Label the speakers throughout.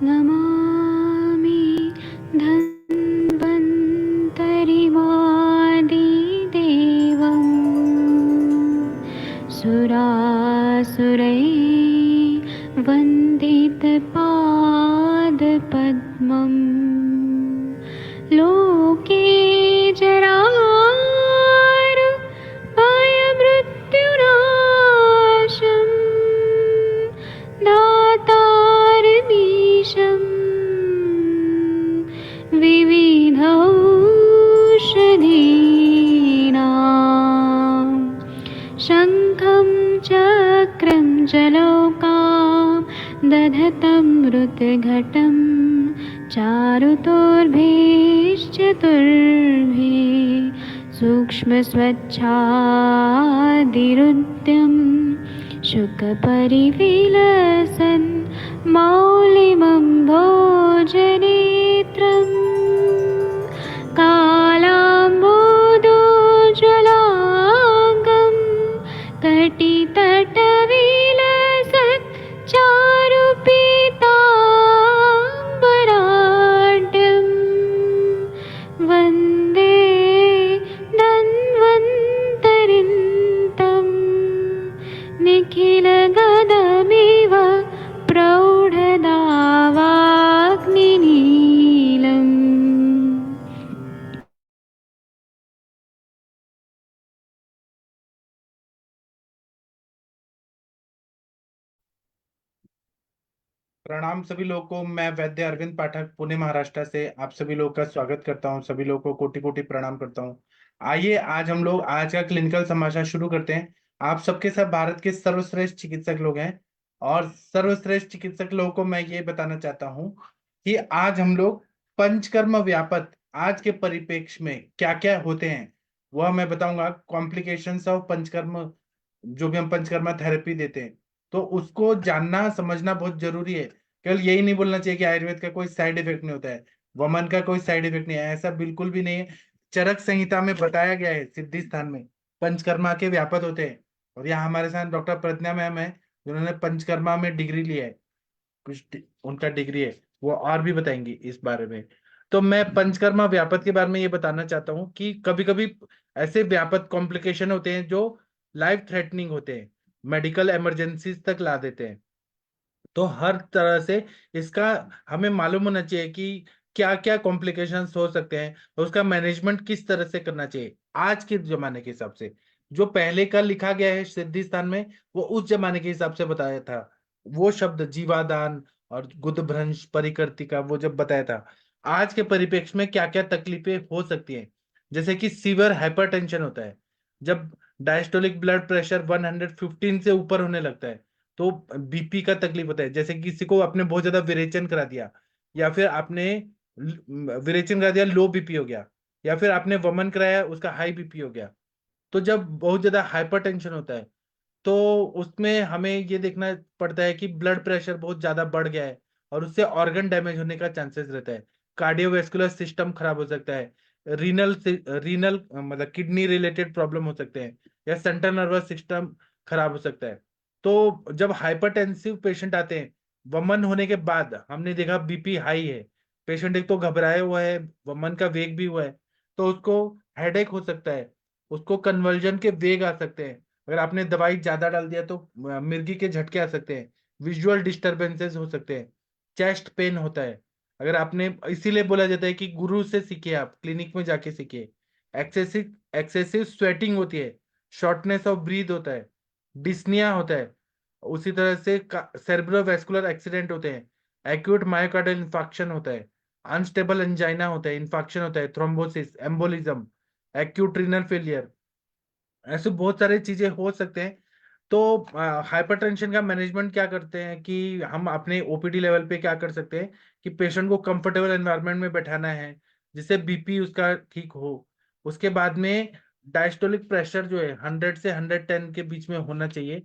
Speaker 1: नमामि धन्वन्तरिमादिदेवं सुरासुरैर्वन्दितपादपद्मं लोके जरामृत्युनाशं दातारमीशं विविधौषधीनां शङ्खं चक्रं जलौकां दधतं मृतघटं चारुतोर्भिश्चतुर्भिः सूक्ष्मस्वच्छादिरुद्यं शुकपरिविलसन् मौलिमं भोजनेत्रम् कालाम्बोदोज्ज्वलाङ्गं कटितटविलसत् चारुपीताम्बराढ्यं वन्दे धन्वन्तरिन्तं निखिलगदमिव प्रौढदावाग्निनीलम्।
Speaker 2: प्रणाम सभी लोगों को। मैं वैद्य अरविंद पाठक पुणे महाराष्ट्र से आप सभी लोगों का स्वागत करता हूं। सभी लोगों को कोटि कोटि प्रणाम करता हूं। आइए आज हम लोग आज का क्लिनिकल समाचार शुरू करते हैं। आप सबके सब भारत के सर्वश्रेष्ठ चिकित्सक लोग हैं और सर्वश्रेष्ठ चिकित्सक लोगों को मैं ये बताना चाहता हूं कि आज हम लोग पंचकर्म व्यापक आज के परिप्रेक्ष्य में क्या क्या होते हैं वह मैं बताऊंगा। कॉम्प्लिकेशंस ऑफ पंचकर्म, जो भी हम पंचकर्मा थेरेपी देते हैं, तो उसको जानना समझना बहुत जरूरी है। केवल यही नहीं बोलना चाहिए कि आयुर्वेद का कोई साइड इफेक्ट नहीं होता है, वमन का कोई साइड इफेक्ट नहीं है, ऐसा बिल्कुल भी नहीं है। चरक संहिता में बताया गया है सिद्धि स्थान में पंचकर्मा के व्यापक होते हैं। और यहाँ हमारे साथ डॉक्टर प्रज्ञा मैम है जिन्होंने पंचकर्मा में डिग्री ली है, उनका डिग्री है, वो और भी बताएंगी इस बारे में। तो मैं पंचकर्मा व्यापक के बारे में ये बताना चाहता हूँ कि कभी कभी ऐसे व्यापक कॉम्प्लिकेशन होते हैं जो लाइफ थ्रेटनिंग होते हैं, मेडिकल इमरजेंसीज तक ला देते हैं। तो हर तरह से इसका हमें मालूम होना चाहिए कि क्या क्या कॉम्प्लिकेशंस हो सकते हैं और उसका मैनेजमेंट किस तरह से करना चाहिए आज के जमाने के हिसाब से। जो पहले का लिखा गया है सिद्धि स्थान में वो उस जमाने के हिसाब से बताया था। वो शब्द जीवादान और गुदभ्रंश परिकृतिका वो जब बताया था, आज के परिप्रेक्ष्य में क्या क्या तकलीफें हो सकती हैं। जैसे कि सीवियर हाइपरटेंशन होता है, जब डायस्टोलिक ब्लड प्रेशर 115 से ऊपर होने लगता है तो बीपी का तकलीफ होता है। जैसे कि किसी को आपने बहुत ज्यादा विरेचन करा दिया, या फिर आपने विरेचन करा दिया, लो बीपी हो गया, या फिर आपने वमन कराया उसका हाई बीपी हो गया। तो जब बहुत ज्यादा हाइपरटेंशन होता है तो उसमें हमें ये देखना पड़ता है कि ब्लड प्रेशर बहुत ज्यादा बढ़ गया है और उससे ऑर्गन डैमेज होने का चांसेस रहता है। कार्डियोवैस्कुलर सिस्टम खराब हो सकता है, रीनल रीनल मतलब किडनी रिलेटेड प्रॉब्लम हो सकते हैं, या सेंट्रल नर्वस सिस्टम खराब हो सकता है। तो जब हाइपरटेंसिव पेशेंट आते हैं वमन होने के बाद, हमने देखा बीपी हाई है, पेशेंट एक तो घबराया हुआ है, वमन का वेग भी हुआ है, तो उसको हेडेक हो सकता है, उसको कन्वर्जन के वेग आ सकते हैं। अगर आपने दवाई ज्यादा डाल दिया तो मिर्गी के झटके आ सकते हैं, विजुअल डिस्टरबेंसेस हो सकते हैं, चेस्ट पेन होता है। अगर आपने, इसीलिए बोला जाता है कि गुरु से सीखिए, आप क्लिनिक में जाके सीखिए। एक्सेसिव एक्सेसिव स्वेटिंग होती है, शॉर्टनेस ऑफ ब्रीथ होता है, डिस्निया होता है, उसी तरह से सेरेब्रोवैस्कुलर एक्सीडेंट होते हैं, एक्यूट मायोकार्डियल इंफाक्शन होता है, अनस्टेबल एंजाइना होता है, इंफाक्शन होता है, thrombosis, embolism, acute renal failure, ऐसे बहुत सारे चीजें हो सकते हैं। तो हाइपरटेंशन का मैनेजमेंट क्या करते हैं कि हम अपने ओपीडी लेवल पे क्या कर सकते हैं कि पेशेंट को कंफर्टेबल एनवायरनमेंट में बैठाना है जिससे बीपी उसका ठीक हो। उसके बाद में डायस्टोलिक प्रेशर जो है 100 से 110 के बीच में होना चाहिए।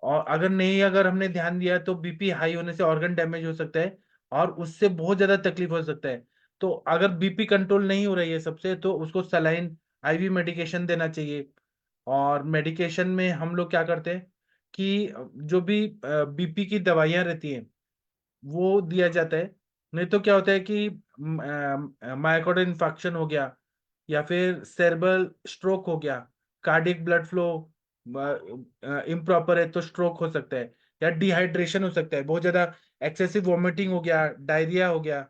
Speaker 2: और अगर नहीं, अगर हमने ध्यान दिया तो बीपी हाई होने से ऑर्गन डैमेज हो सकता है और उससे बहुत ज्यादा तकलीफ हो सकता है। तो अगर बीपी कंट्रोल नहीं हो रही है सबसे, तो उसको सलाइन आईवी मेडिकेशन देना चाहिए। और मेडिकेशन में हम लोग क्या करते हैं कि जो भी बीपी की दवाइयाँ रहती हैं वो दिया जाता है। नहीं तो क्या होता है कि मायोकार्डियल इन्फार्क्शन हो गया, या फिर सेरेब्रल स्ट्रोक हो गया, कार्डियक ब्लड फ्लो इम्प्रॉपर है तो स्ट्रोक हो सकता है, या डिहाइड्रेशन हो सकता है, बहुत ज्यादा एक्सेसिव वॉमिटिंग हो गया, डायरिया हो गया,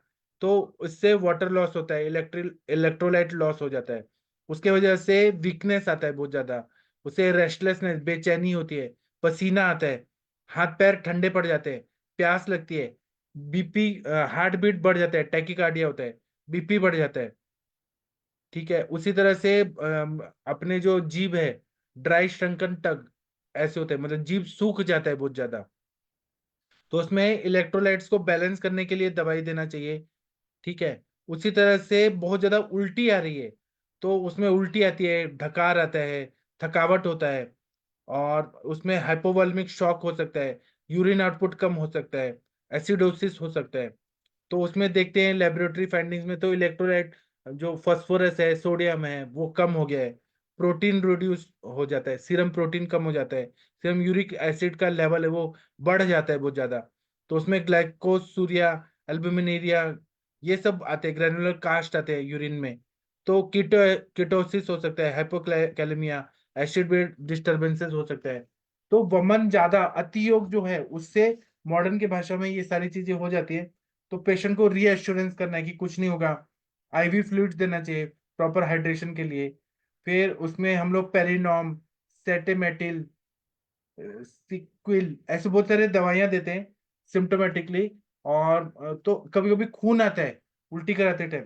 Speaker 2: तो इससे वाटर लॉस होता है, इलेक्ट्रोलाइट लॉस हो जाता है, उसके वजह से वीकनेस आता है बहुत ज्यादा, उससे रेस्टलेसनेस, बेचैनी होती है, पसीना आता है, हाथ पैर ठंडे पड़ जाते हैं, प्यास लगती है, बीपी, हार्ट बीट बढ़ जाता है, टैकीकार्डिया होता है, बीपी बढ़ जाता है। ठीक है, उसी तरह से अपने जो जीभ है, ड्राई श्रंकन टग ऐसे होते हैं, मतलब जीभ सूख जाता है बहुत ज्यादा, तो उसमें इलेक्ट्रोलाइट्स को बैलेंस करने के लिए दवाई देना चाहिए। ठीक है, उसी तरह से बहुत ज्यादा उल्टी आ रही है, तो उसमें उल्टी आती है, ढकार आता है, थकावट होता है, और उसमें हाइपोवॉल्मिक शॉक हो सकता है, यूरिन आउटपुट कम हो सकता है, एसिडोसिस हो सकता है। तो उसमें देखते हैं लेबोरेटरी फाइंडिंग्स में, तो इलेक्ट्रोलाइट जो फास्फोरस है, सोडियम है, वो कम हो गया है, प्रोटीन रिड्यूस हो जाता है, सीरम प्रोटीन कम हो जाता है, सीरम यूरिक एसिड का लेवल है वो बढ़ जाता है बहुत ज्यादा, तो उसमें ग्लाइकोसूरिया, एल्बुमिनेरिया, ये सब आते हैं, ग्रेनुलर कास्ट आते हैं यूरिन में। तो कीटोसिस हो सकता है, हाइपोकैलेमिया, एसिड डिस्टर्बेंसेस हो सकता है। तो वमन ज्यादा, अति योग जो है उससे मॉडर्न की भाषा में ये सारी चीजें हो जाती है। तो पेशेंट को रीएश्योरेंस करना है कि कुछ नहीं होगा, आईवी फ्लूइड्स देना चाहिए प्रॉपर हाइड्रेशन के लिए। फिर उसमें हम लोग पेरिनॉम, सेटेमेटिल, सिक्विल, ऐसे बहुत सारे दवाइयां देते हैं सिम्टोमेटिकली। और तो कभी कभी खून आता है उल्टी कराते टाइम,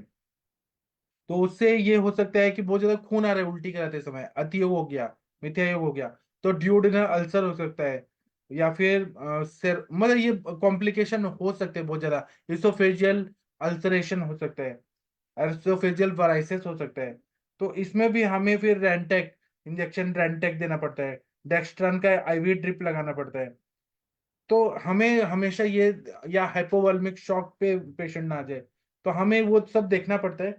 Speaker 2: तो उससे ये हो सकता है कि बहुत ज्यादा खून आ रहा है उल्टी कराते समय, अति योग हो गया, मिथ्या योग हो गया, तो ड्यूडेनल अल्सर हो सकता है, या फिर सिर, मतलब ये कॉम्प्लिकेशन हो सकते हैं बहुत ज्यादा, इसोफेजियल अल्सरेशन हो सकता है, एसोफेजियल वाराइसिस हो सकता है। तो इसमें भी हमें फिर रेंटेक इंजेक्शन, रेंटेक देना पड़ता है, डेक्स्ट्रन का आईवी ड्रिप लगाना पड़ता है। तो हमें हमेशा ये, या हाइपोवॉल्मिक शॉक पे पेशेंट ना आ जाए, तो हमें वो सब देखना पड़ता है।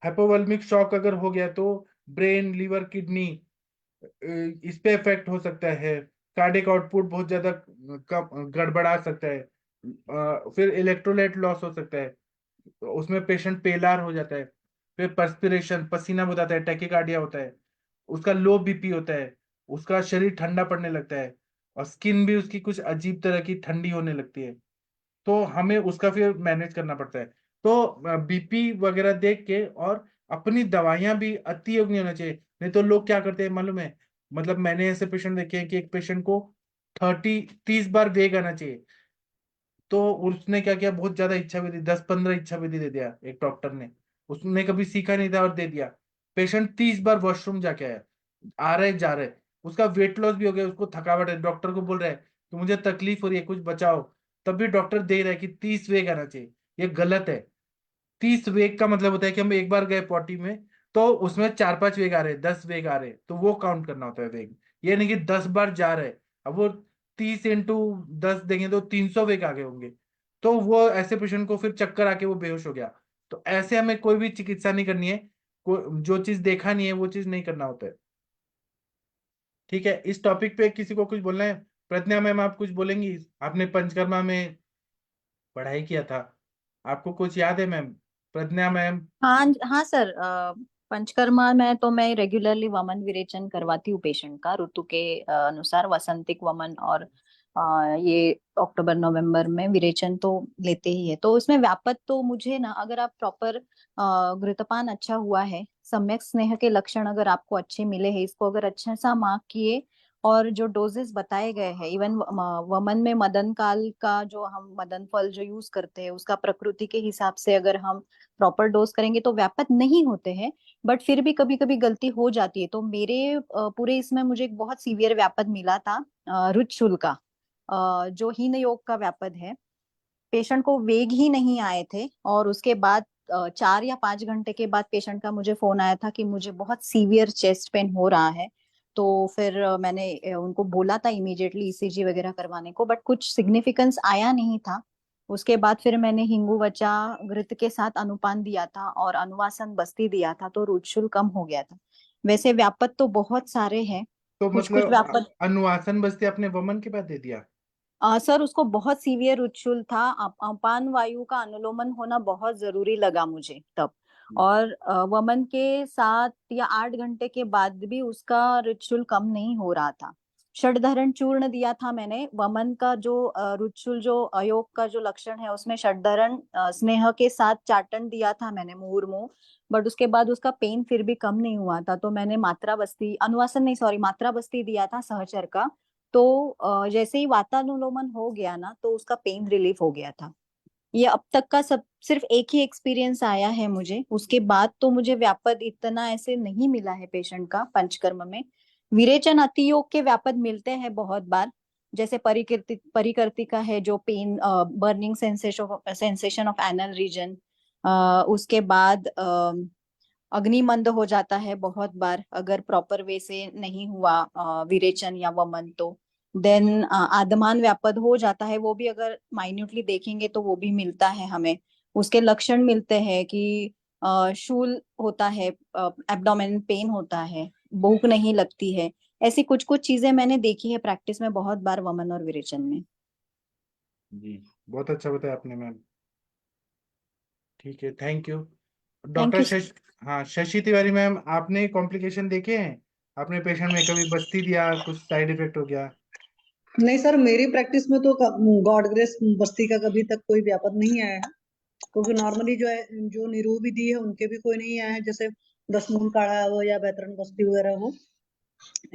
Speaker 2: हाइपोवॉल्मिक शॉक अगर हो गया तो ब्रेन, लीवर, किडनी, इस पे इफेक्ट हो सकता है, कार्डियक आउटपुट बहुत ज्यादा कम गड़बड़ा सकता है, फिर इलेक्ट्रोलाइट लॉस हो सकता है, तो उसमें पेशेंट पेलार हो जाता है, फिर पर्सपिरेशन, पसीना बहुत आता है, टैकीकार्डिया होता है, उसका लो बीपी होता है, उसका शरीर ठंडा पड़ने लगता है, और स्किन भी उसकी कुछ अजीब तरह की ठंडी होने लगती है, तो हमें उसका फिर मैनेज करना पड़ता है। तो बीपी वगैरह देख के, और अपनी दवाइयां भी अति योग नहीं होना चाहिए। नहीं तो लोग क्या करते हैं मालूम है, मतलब मैंने ऐसे पेशेंट देखे हैं कि एक पेशेंट को 30 बार वेग आना चाहिए, तो उसने क्या किया, बहुत ज्यादा इच्छा विधि, 10-15 इच्छा विधि दे दिया एक डॉक्टर ने, उसने कभी सीखा नहीं था और दे दिया। पेशेंट 30 बार वॉशरूम जाके आया, आ रहे जा रहे, उसका वेट लॉस भी हो गया, उसको थकावट है, डॉक्टर को बोल रहा है कि मुझे तकलीफ हो रही है, कुछ बचाओ, तब भी डॉक्टर दे रहा है कि 30 वेग आना चाहिए। ये गलत है। 30 वेग का मतलब होता है कि हम एक बार गए पॉटी में, तो उसमें 4-5 वेग आ रहे, 10 वेग आ रहे, तो वो काउंट करना होता है वेग। ये नहीं कि 10 बार जा रहे, अब वो 30 × 10 देंगे तो 300 वेग आ गए होंगे, तो वो ऐसे पेशेंट को फिर चक्कर आके वो बेहोश हो गया। तो ऐसे हमें कोई भी चिकित्सा नहीं करनी है, जो चीज देखा नहीं है वो चीज नहीं करना होता है। ठीक है, इस टॉपिक पे किसी को कुछ बोलना है? प्रज्ञा मैम, आप कुछ बोलेंगी? आपने पंचकर्मा में पढ़ाई किया था, आपको कुछ याद है मैम? प्रज्ञा मैम।
Speaker 3: हाँ हाँ सर, पंचकर्मा में तो मैं रेगुलरली वमन विरेचन करवाती हूँ पेशेंट का, ऋतु के अनुसार वसंतिक वमन, और ये अक्टूबर नवंबर में विरेचन तो लेते ही है। तो इसमें व्यापक तो मुझे ना, अगर आप प्रॉपर घृतपान अच्छा हुआ है, सम्यक स्नेह के लक्षण अगर आपको अच्छे मिले हैं, इसको अगर अच्छा सा मार्क किए, और जो डोजेस बताए गए हैं, इवन वमन में मदन काल का जो हम मदन फल जो यूज करते हैं, उसका प्रकृति के हिसाब से अगर हम प्रॉपर डोज करेंगे तो व्यापक नहीं होते हैं। बट फिर भी कभी कभी गलती हो जाती है। तो मेरे पूरे इसमें मुझे एक बहुत सीवियर व्यापक मिला था, रुचशुल का, जो हीन योग का व्यापक है। पेशेंट को वेग ही नहीं आए थे, और उसके बाद 4 या 5 घंटे के बाद पेशेंट का मुझे फोन आया था कि मुझे बहुत सीवियर चेस्ट पेन हो रहा है। तो फिर मैंने उनको बोला था इमीडिएटली ईसीजी वगैरह करवाने को, बट कुछ सिग्निफिकेंस आया नहीं था। उसके बाद फिर मैंने हिंगू वचा घृत के साथ अनुपान दिया था और अनुवासन बस्ती दिया था, तो रुचुल कम हो गया था। वैसे व्यापक तो बहुत सारे हैं,
Speaker 2: तो
Speaker 3: कुछ कुछ
Speaker 2: मतलब
Speaker 3: व्यापक।
Speaker 2: अनुवासन बस्ती आपने वमन के बाद दे दिया?
Speaker 3: सर उसको बहुत सीवियर रुच्छुल था। अपान वायु का अनुलोमन होना बहुत जरूरी लगा मुझे तब। और वमन के 7 या 8 घंटे के बाद भी उसका रुच्छुल कम नहीं हो रहा था। षडधरण चूर्ण दिया था मैंने। वमन का जो रुच्छुल जो अयोग का जो लक्षण है उसमें षडधरण स्नेह के साथ चाटन दिया था मैंने मुहुर्मुह। बट उसके बाद उसका पेन फिर भी कम नहीं हुआ था, तो मैंने मात्रा बस्ती अनुवासन नहीं सॉरी मात्रा बस्ती दिया था सहचर का। तो जैसे ही वातानुलोमन हो गया ना तो उसका पेन रिलीफ हो गया था। ये अब तक का सब सिर्फ एक ही एक्सपीरियंस आया है मुझे। उसके बाद तो मुझे व्यापद इतना ऐसे नहीं मिला है पेशेंट का पंचकर्म में। विरेचन अतियोग के व्यापद मिलते हैं बहुत बार। जैसे परिकृति का है जो pen burning sensation of anal reason. उसके बाद अग्निमंद हो जाता है बहुत बार अगर प्रॉपर वे से नहीं हुआ विरेचन या वमन तो। देन आदमान व्यापद हो जाता है, वो भी अगर माइन्यूटली देखेंगे तो वो भी मिलता है हमें। उसके लक्षण मिलते हैं कि शूल होता है, एब्डोमेन पेन होता है, भूख नहीं लगती है। ऐसी कुछ कुछ चीजें मैंने देखी है प्रैक्टिस में बहुत बार वमन और विरेचन में।
Speaker 2: जी, बहुत अच्छा बताया आपने मैम। ठीक है, thank you.
Speaker 3: Thank
Speaker 2: doctor
Speaker 3: you.
Speaker 2: हाँ, शशि तिवारी मैम, आपने कॉम्प्लिकेशन देखे हैं? आपने पेशेंट में कभी बस्ती दिया, कुछ साइड इफेक्ट हो गया?
Speaker 4: नहीं सर, मेरी प्रैक्टिस में तो गॉड ग्रेस बस्ती का कभी तक कोई व्यापक नहीं आया है। क्योंकि नॉर्मली जो है जो निरोविधि है उनके भी कोई नहीं आया है, जैसे दसमूल काढ़ा हो या बैतरन बस्ती वगैरह हो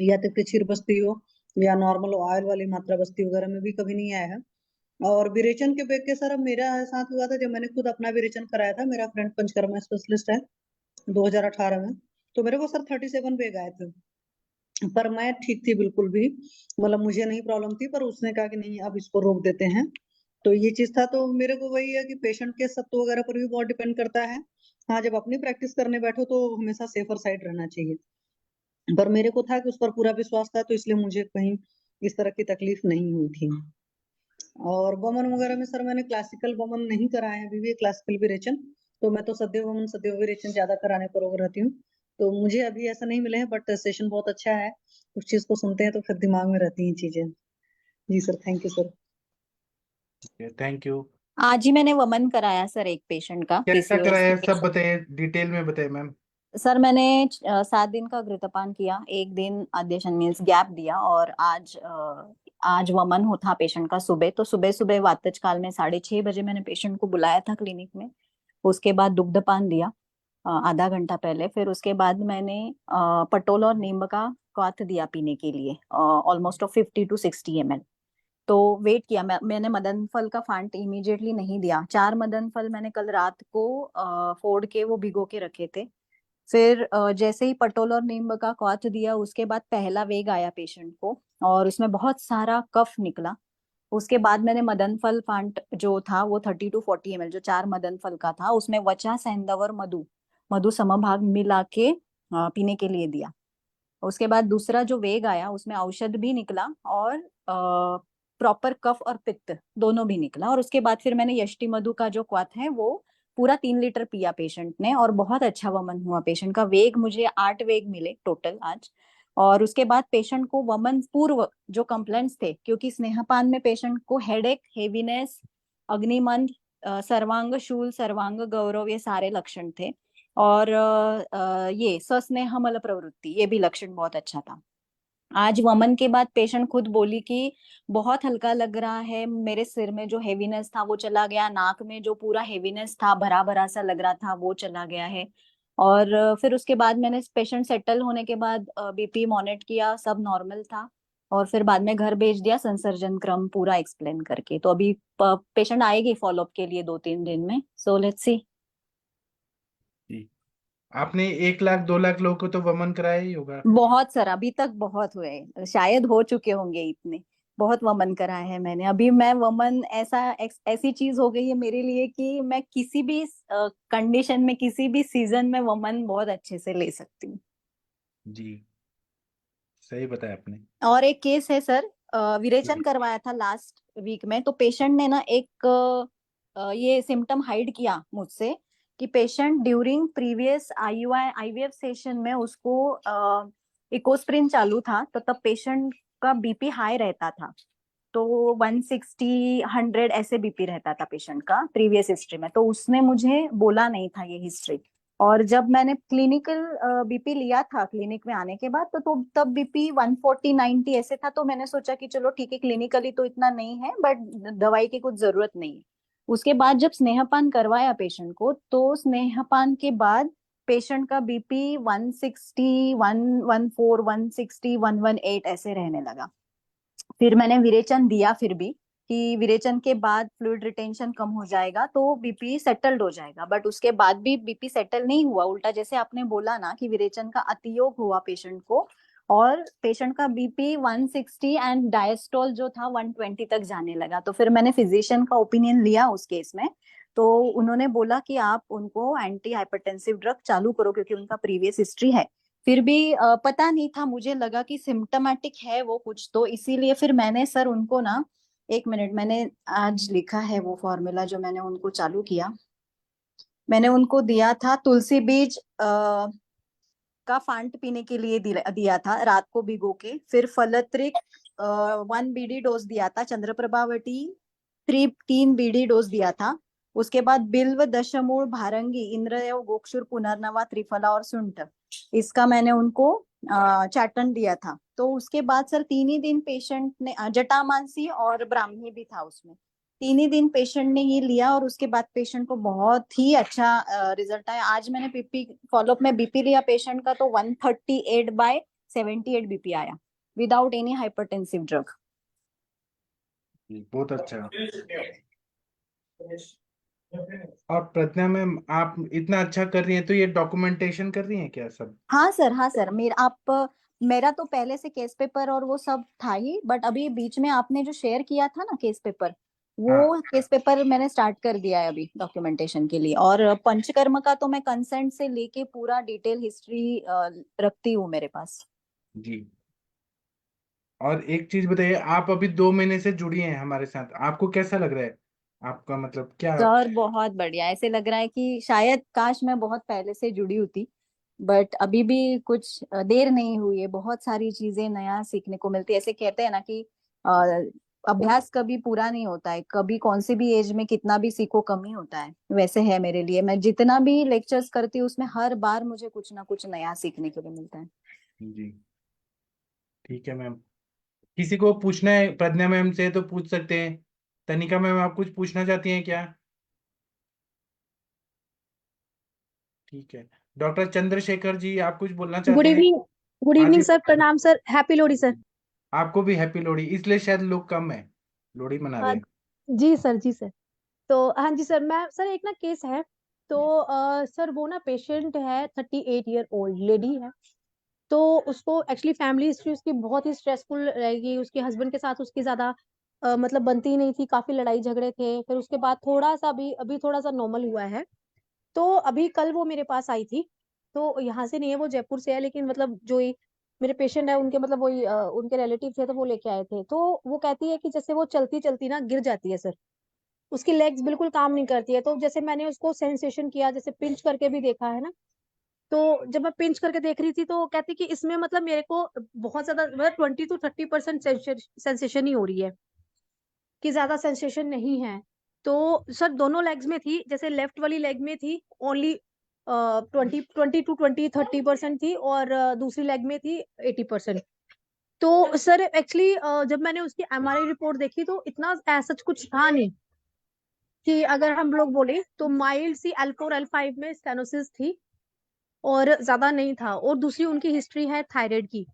Speaker 4: या तिक्तिचीर बस्ती हो या नॉर्मल ऑयल वाली मात्रा बस्ती वगैरह में भी कभी नहीं आया है। और विरेचन के बेग के सर अब मेरा साथ हुआ था जब मैंने खुद अपना विरेचन कराया था। मेरा फ्रेंड पंचकर्मा स्पेशलिस्ट है 2018 में, तो मेरे को सर 37 बेग आए थे। पर मैं ठीक थी बिल्कुल भी, मतलब मुझे नहीं प्रॉब्लम थी। पर उसने कहा कि नहीं अब इसको रोक देते हैं। तो ये चीज था। तो मेरे को वही है कि पेशेंट के सत्व वगैरह पर भी बहुत डिपेंड करता है। हाँ, जब अपनी प्रैक्टिस करने बैठो तो हमेशा सेफर साइड रहना चाहिए। पर मेरे को था कि उस पर पूरा विश्वास था, तो इसलिए मुझे कहीं इस तरह की तकलीफ नहीं हुई थी। और वमन वगैरह में सर मैंने क्लासिकल वमन नहीं कराए हैं अभी भी, क्लासिकल विरेचन। तो मैं तो सदैव वमन सदैव विरेचन ज्यादा कराने पर रोक रहती हूँ। तो मुझे अभी ऐसा नहीं मिले हैं, बट सेशन बहुत अच्छा है। उस चीज को सुनते हैं तो फिर दिमाग में रहती हैं चीजें। जी sir, thank you sir.
Speaker 2: Thank you.
Speaker 3: आज ही मैंने वमन कराया सर एक पेशेंट का,
Speaker 2: कैसा
Speaker 3: पीसीओएस के
Speaker 2: कराया, सब
Speaker 3: पेशेंट।
Speaker 2: बताइए, डिटेल में बताइए मैम।
Speaker 3: सर मैंने 7 दिन का घृतपान किया, एक दिन आद्यशन मीन्स गैप दिया, और आज वमन हो था पेशेंट का सुबह। तो सुबह सुबह वातज काल में 6:30 बजे मैंने पेशेंट को बुलाया था क्लिनिक में। उसके बाद दुग्धपान दिया आधा घंटा पहले। फिर उसके बाद मैंने पटोल और नींब का क्वाथ दिया पीने के लिए, ऑलमोस्ट 50 to 60 ml। तो वेट किया। मैंने मदन फल का फांट इमीडिएटली नहीं दिया। 4 मदन फल मैंने कल रात को फोड़ के वो भिगो के रखे थे। फिर जैसे ही पटोल और नींब का क्वाथ दिया उसके बाद पहला वेग आया पेशेंट को, और उसमें बहुत सारा कफ निकला। उसके बाद मैंने मदन फल फांट जो था वो 30 to 40 ml, जो 4 मदन फल का था, उसमें वचा सेंधव और मधु मधु समभाग मिला के पीने के लिए दिया। उसके बाद दूसरा जो वेग आया उसमें औषध भी निकला और प्रॉपर कफ और पित्त दोनों भी निकला। और उसके बाद फिर मैंने यष्टि मधु का जो क्वाथ है वो पूरा 3 लीटर पिया पेशेंट ने, और बहुत अच्छा वमन हुआ। पेशेंट का वेग मुझे 8 वेग मिले टोटल आज। और उसके बाद पेशेंट को वमन पूर्व जो कंप्लेंट्स थे, क्योंकि स्नेहपान में पेशेंट को हेडेक, हेवीनेस, अग्निमंद, सर्वांग शूल, सर्वांग गौरव, ये सारे लक्षण थे। और ये सस्नेह मल प्रवृत्ति, ये भी लक्षण बहुत अच्छा था। आज वमन के बाद पेशेंट खुद बोली कि बहुत हल्का लग रहा है, मेरे सिर में जो हेवीनेस था वो चला गया, नाक में जो पूरा हेवीनेस था भरा भरा सा लग रहा था वो चला गया है। और फिर उसके बाद मैंने पेशेंट सेटल होने के बाद बीपी मॉनिटर किया, सब नॉर्मल था। और फिर बाद में घर भेज दिया संसर्जन क्रम पूरा एक्सप्लेन करके। तो अभी पेशेंट आएगी फॉलोअप के लिए 2-3 दिन में। So let's see.
Speaker 2: जी, आपने 1 लाख 2 लाख लोगों को तो वमन कराया ही होगा।
Speaker 3: बहुत सर, अभी तक बहुत हुए, शायद हो चुके होंगे इतने। बहुत वमन कराए हैं मैंने। अभी मैं वमन ऐसी चीज हो गई है मेरे लिए कि मैं किसी भी कंडीशन में, किसी भी सीजन में वमन बहुत अच्छे से ले सकती हूँ।
Speaker 2: जी, सही बताया आपने।
Speaker 3: और एक केस है सर, विरेचन
Speaker 2: जी।
Speaker 3: करवाया था लास्ट वीक में। तो पेशेंट ने ना एक ये सिम्टम हाइड किया मुझसे कि patient during previous IVF session में उसको इकोस्प्रिन चालू था, तो तब पेशेंट का बीपी हाई रहता था। तो 160 100 ऐसे बीपी रहता था पेशेंट का प्रीवियस हिस्ट्री में। तो उसने मुझे बोला नहीं था ये हिस्ट्री। और जब मैंने क्लिनिकल बीपी लिया था क्लिनिक में आने के बाद, तो तब बीपी 140 90 ऐसे था। तो मैंने सोचा कि चलो ठीक है, क्लिनिकली तो इतना नहीं है, बट दवाई की कुछ जरूरत नहीं है। उसके बाद जब स्नेहपान करवाया पेशेंट को, तो स्नेहपान के बाद पेशेंट का बीपी 160 114 160 118 ऐसे रहने लगा। फिर मैंने विरेचन दिया फिर भी, कि विरेचन के बाद फ्लूइड रिटेंशन कम हो जाएगा तो बीपी सेटल्ड हो जाएगा। बट उसके बाद भी बीपी सेटल नहीं हुआ, उल्टा जैसे आपने बोला ना कि विरेचन का अतियोग हुआ पेशेंट को, और पेशेंट का बीपी 160 एंड डायस्टोल जो था 120 तक जाने लगा। तो फिर मैंने फिजिशियन का ओपिनियन लिया उस केस में। तो उन्होंने बोला कि आप उनको एंटी हाइपरटेंसिव ड्रग चालू करो, क्योंकि उनका प्रीवियस हिस्ट्री है। फिर भी पता नहीं था, मुझे लगा कि सिम्टोमेटिक है वो कुछ, तो इसीलिए फिर मैंने सर उनको ना, 1 मिनट, मैंने आज लिखा है वो फॉर्मूला जो मैंने उनको चालू किया। मैंने उनको दिया था तुलसी बीज का फांट पीने के लिए दिया था रात को भिगो के। फिर फलत्रिक 1 बीडी डोज दिया था। चंद्रप्रभावती 3 बीडी डोज दिया था। उसके बाद बिल्व, दशमूल, भारंगी, इंद्रदेव, गोक्षुर, पुनर्नवा, त्रिफला और सुंठ, इसका मैंने उनको चाटन दिया था। तो उसके बाद सर 3 ही दिन पेशेंट ने, जटामांसी और ब्राह्मी भी था उसमें, 3 ही दिन पेशेंट ने ये लिया, और उसके बाद पेशेंट को बहुत ही अच्छा रिजल्ट आया। आज मैंने बीपी फॉलोअप में बीपी लिया पेशेंट का, तो 138/78 बीपी आया विदाउट एनी हाइपरटेंसिव ड्रग।
Speaker 2: बहुत अच्छा। और प्रज्ञा मैम, आप इतना अच्छा कर रही हैं तो ये डॉक्यूमेंटेशन कर रही हैं क्या सब?
Speaker 3: हाँ सर, हाँ सर, मेरा तो पहले से केस पेपर और वो सब था ही, बट अभी बीच में आपने जो शेयर किया था ना केस पेपर, वो
Speaker 2: हाँ
Speaker 3: केस पेपर मैंने स्टार्ट कर दिया है अभी डॉक्यूमेंटेशन के लिए। और पंचकर्म का तो मैं कंसेंट से लेके पूरा डिटेल हिस्ट्री रखती हूँ मेरे पास।
Speaker 2: जी। और एक चीज बताइए, आप अभी 2 महीने से जुड़ी हैं हमारे साथ, आपको कैसा लग रहा है? आपका मतलब क्या?
Speaker 3: सर बहुत बढ़िया, ऐसे लग रहा है कि शायद काश मैं बहुत पहले से जुड़ी होती, बट अभी भी कुछ देर नहीं हुई है। बहुत सारी चीजें नया सीखने को मिलती है। ऐसे कहते हैं ना कि अभ्यास कभी पूरा नहीं होता है, कभी कौन सी भी एज में कितना भी सीखो कम ही होता है। वैसे है मेरे लिए, मैं जितना भी लेक्चर्स करती हूँ उसमें हर बार मुझे कुछ ना कुछ नया सीखने के लिए मिलता है।
Speaker 2: जी ठीक है मैम। किसी को पूछना है प्रज्ञा मैम से तो पूछ सकते हैं। तनिका मैम, आप कुछ पूछना चाहती हैं क्या? ठीक है। डॉक्टर चंद्रशेखर जी, आप कुछ बोलना
Speaker 5: गुड
Speaker 2: चाहते हैं?
Speaker 5: इवनिंग। गुड
Speaker 2: हाँ
Speaker 5: इवनिंग
Speaker 2: जी।
Speaker 5: सर, प्रणाम सर, हैप्पी लोहड़ी सर।
Speaker 2: आपको भी हैप्पी लोहड़ी। इसलिए शायद लोग कम है, लोहड़ी मना रहे
Speaker 5: हाँ
Speaker 2: हैं।
Speaker 5: जी सर, जी सर। तो हाँ जी सर, मैं सर एक ना केस है। तो सर वो ना पेशेंट है, 38 ईयर ओल्ड लेडी है। तो उसको एक्चुअली फैमिली हिस्ट्री उसकी बहुत ही स्ट्रेसफुल रहेगी। उसके हस्बैंड के साथ उसकी ज्यादा मतलब बनती ही नहीं थी, काफी लड़ाई झगड़े थे। फिर उसके बाद थोड़ा सा अभी थोड़ा सा नॉर्मल हुआ है। तो अभी कल वो मेरे पास आई थी। तो यहाँ से नहीं है, वो जयपुर से है, लेकिन मतलब जो ये मेरे पेशेंट है उनके मतलब वही उनके रिलेटिव थे, तो वो लेके आए थे। तो वो कहती है कि जैसे वो चलती चलती ना गिर जाती है सर। उसकी लेग्स बिल्कुल काम नहीं करती है। तो जैसे मैंने उसको सेंसेशन किया, जैसे पिंच करके भी देखा है ना। तो जब मैं पिंच करके देख रही थी तो कहती कि इसमें मतलब मेरे को बहुत ज्यादा मतलब 20 to 30% सेंसेशन ही हो रही है, कि ज्यादा सेंसेशन नहीं है। तो सर दोनों लेग्स में थी, जैसे लेफ्ट वाली लेग में थी ओनली 20 to 20 30% थी, और दूसरी लेग में थी 80%। तो सर एक्चुअली जब मैंने उसकी एमआरआई रिपोर्ट देखी तो इतना ऐसा कुछ था नहीं, कि अगर हम लोग बोले तो माइल्ड सी L4 L5 में स्टेनोसिस थी, और ज्यादा नहीं था। और दूसरी उनकी हिस्ट्री है थायराइड की।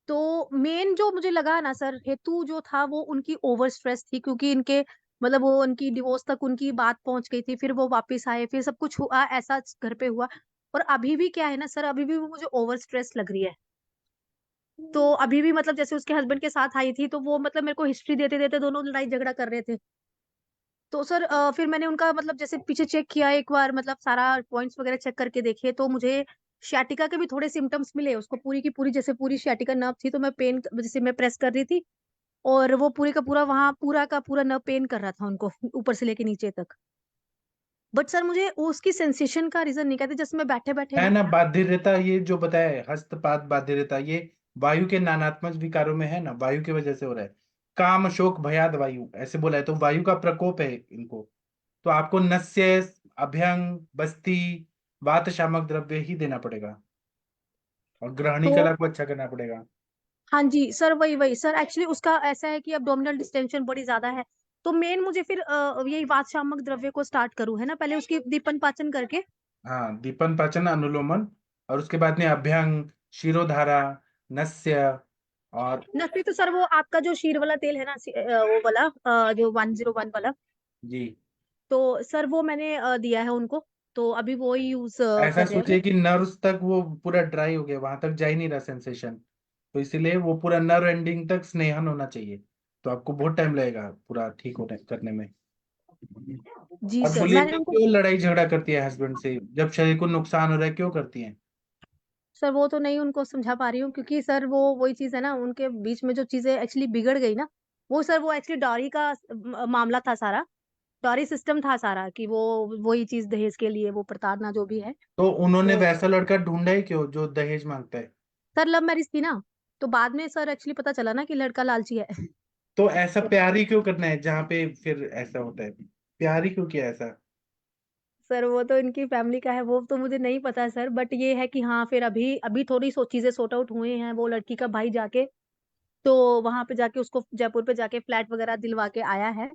Speaker 5: तो मेन जो मुझे लगा ना सर हेतु जो था वो उनकी ओवर स्ट्रेस थी, क्योंकि इनके मतलब वो उनकी डिवोर्स तक उनकी बात पहुंच गई थी। फिर वो वापस आए, फिर सब कुछ हुआ ऐसा घर पे हुआ। और अभी भी क्या है ना सर, अभी भी वो मुझे ओवर स्ट्रेस लग रही है। तो अभी भी मतलब जैसे उसके हस्बैंड के साथ आई थी, तो वो मतलब मेरे को हिस्ट्री देते देते दोनों लड़ाई झगड़ा कर रहे थे। तो सर फिर मैंने उनका मतलब जैसे पीछे चेक किया एक बार, मतलब सारा पॉइंट्स वगैरह चेक करके देखे, तो मुझे शियाटिका के भी थोड़े सिम्टम्स मिले उसको। पूरी की पूरी जैसे पूरी शियाटिका नर्व थी, तो मैं पेन जैसे मैं प्रेस कर रही थी, और वो पूरी का पूरा वहां पूरा का पूरा नर्व पेन कर रहा था उनको, ऊपर से लेके नीचे तक। बट सर मुझे उसकी सेंसेशन का रीजन नहीं कहते, जैसे मैं बैठे बैठे
Speaker 2: है
Speaker 5: ना।
Speaker 2: ना बाध्यता, ये जो बताया है हस्तपात बाध्यता, ये वायु के नानात्मक विकारों में है ना, वायु की वजह से हो रहा है। काम शोक भयाद वायु ऐसे बोला है, तो वायु का प्रकोप है इनको। तो आपको नस्य, अभ्यंग, बस्ती, वात शामक द्रव्य ही देना पड़ेगा और ग्रहणी
Speaker 5: तो
Speaker 2: कला को अच्छा करना पड़ेगा।
Speaker 5: हाँ जी सर, वही वही सर, एक्चुअली उसका ऐसा है कि अब्डोमिनल डिस्टेंशन बड़ी ज्यादा है, तो मेन मुझे फिर यही वात शामक द्रव्य को स्टार्ट करूँ, है ना, पहले उसकी दीपन पाचन करके।
Speaker 2: हाँ, दीपन पाचन अनुलोमन, और उसके बाद में अभ्यंग, शिरोधारा, नस्य, और
Speaker 5: नकली तो सर वो आपका जो शीर वाला तेल है ना, वो वाला जो 101 वाला,
Speaker 2: जी।
Speaker 5: तो सर वो मैंने दिया है उनको, तो अभी वो ही यूज
Speaker 2: ऐसा
Speaker 5: कर रहे हैं वो।
Speaker 2: सोचिए कि नर्व्स तक वो पूरा ड्राई हो गया, वहां तक जा ही नहीं रहा सेंसेशन, तो इसीलिए वो पूरा नर्व एंडिंग तक स्नेहन होना चाहिए। तो आपको बहुत टाइम लगेगा पूरा ठीक होने करने में।
Speaker 5: जी
Speaker 2: और
Speaker 5: सर,
Speaker 2: बोलिए
Speaker 5: मैंने
Speaker 2: कि
Speaker 5: उनको,
Speaker 2: क्यों लड़ाई झगड़ा करती है हस्बैंड से, जब शरीर को नुकसान हो रहा है क्यों करती है?
Speaker 5: सर वो तो नहीं उनको समझा पा रही हूँ, क्योंकि सर वो वही चीज है ना, उनके बीच में जो चीजें एक्चुअली बिगड़ गई ना, वो सर वो एक्चुअली डॉरी का मामला था सारा, डॉरी सिस्टम था सारा, कि वो वही चीज दहेज के लिए वो प्रताड़ना जो भी है।
Speaker 2: तो उन्होंने
Speaker 5: तो
Speaker 2: वैसा लड़का ढूंढा ही क्यों जो दहेज मांगता है?
Speaker 5: सर लव मैरिज थी ना, तो बाद में सर एक्चुअली पता चला ना कि लड़का लालची है।
Speaker 2: तो ऐसा प्यार ही क्यों करना है जहाँ पे फिर ऐसा होता है? प्यार ही क्यों किया ऐसा?
Speaker 5: सर वो तो इनकी फैमिली का है, वो तो मुझे नहीं पता सर, बट ये है कि हाँ फिर अभी अभी थोड़ी सो चीजें सॉर्ट आउट हुए हैं, वो लड़की का भाई जाके, तो वहां पे जाके उसको जयपुर पे जाके फ्लैट वगैरह दिलवा के आया है,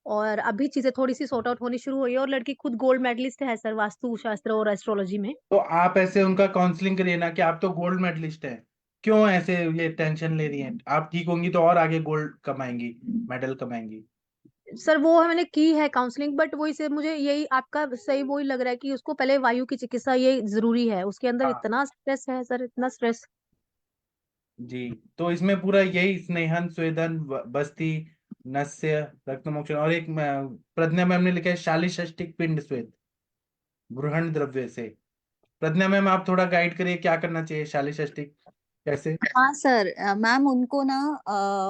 Speaker 5: और अभी चीजें थोड़ी सी सॉर्ट आउट होनी शुरू हुई है, और लड़की खुद गोल्ड मेडलिस्ट है सर, वास्तु शास्त्र और एस्ट्रोलॉजी में।
Speaker 2: तो आप ऐसे उनका काउंसलिंग करिए ना कि आप तो गोल्ड मेडलिस्ट हैं, क्यों ऐसे ये टेंशन ले रही हैं? आप ठीक होंगी तो और आगे गोल्ड कमाएंगी, मेडल कमाएंगी।
Speaker 5: सर वो मैंने की है काउंसलिंग, बट वही से मुझे यही आपका सही वही लग रहा है कि उसको पहले वायु की चिकित्सा ये जरूरी है, उसके अंदर
Speaker 2: हाँ
Speaker 5: इतना स्ट्रेस है सर, इतना स्ट्रेस।
Speaker 2: जी। तो इसमें पूरा यही स्नेहन, स्वेदन, बस्ती, नस्य, रक्तमोक्षण, और एक प्रज्ञा मैम ने लिखा है शालीषष्टिक पिंड स्वेद ग्रहण द्रव्य से। प्रज्ञा मैम आप थोड़ा गाइड करिए क्या करना चाहिए शालीषष्टिक कैसे?
Speaker 3: हाँ सर, मैम उनको ना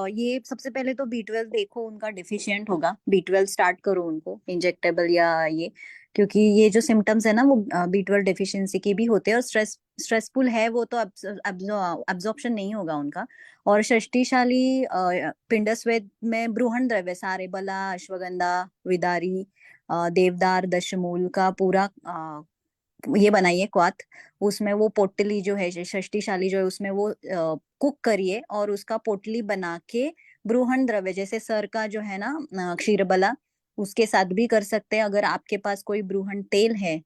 Speaker 3: ये सबसे पहले तो B12 देखो, उनका डिफिशिएंट होगा, B12 स्टार्ट करो उनको इंजेक्टेबल या ये, क्योंकि ये जो सिम्टम्स है ना वो B12 डेफिशिएंसी के भी होते हैं, और स्ट्रेसफुल है वो, तो अब्जॉर्प्शन नहीं होगा उनका। और षष्टिशाली पिंड स्वेद में ब्रूहण द्रव्य सारे बला, अश्वगंधा, विदारी, देवदार, दशमूल का पूरा ये बनाइए क्वाथ, उसमें वो पोटली जो है षष्टिशाली जो है उसमें वो कुक करिए, और उसका पोटली बना के ब्रूहण द्रव्य जैसे सर का जो है ना क्षीरबला, उसके साथ भी कर सकते हैं, अगर आपके पास कोई ब्रूहण तेल है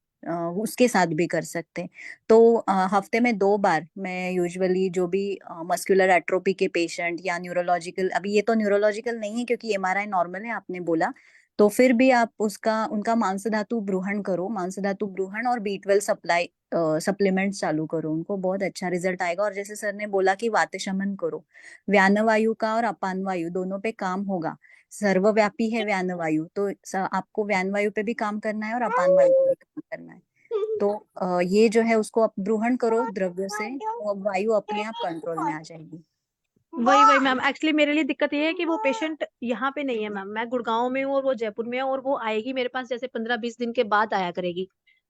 Speaker 3: उसके साथ भी कर सकते हैं। तो हफ्ते में 2 बार मैं यूजुअली जो भी मस्कुलर एट्रोपी के पेशेंट या न्यूरोलॉजिकल, अभी ये तो न्यूरोलॉजिकल नहीं है क्योंकि MRI नॉर्मल है आपने बोला, तो फिर भी आप उसका उनका मांस धातु ब्रूहण करो, मांस धातु ब्रूहण और B12 सप्लाई सप्लीमेंट्स चालू करो, उनको बहुत अच्छा रिजल्ट आएगा। और जैसे सर ने बोला कि वात शमन करो, व्यान वायु का और अपान वायु दोनों पे काम होगा, सर्वव्यापी है व्यान वायु, तो आपको व्यान वायु पे भी काम करना है और अपान वायु पे भी काम करना है। तो ये जो है उसको आप ब्रूहण करो द्रव्य से, तो अब वायु अपने आप कंट्रोल में आ जाएगी।
Speaker 5: वही वही मैम, एक्चुअली मेरे लिए दिक्कत ये है कि वो पेशेंट यहाँ पे नहीं है मैम, मैं गुड़गांव में हूँ और वो जयपुर में है, और वो आएगी मेरे पास जैसे 15-20 दिन के बाद आया करेगी,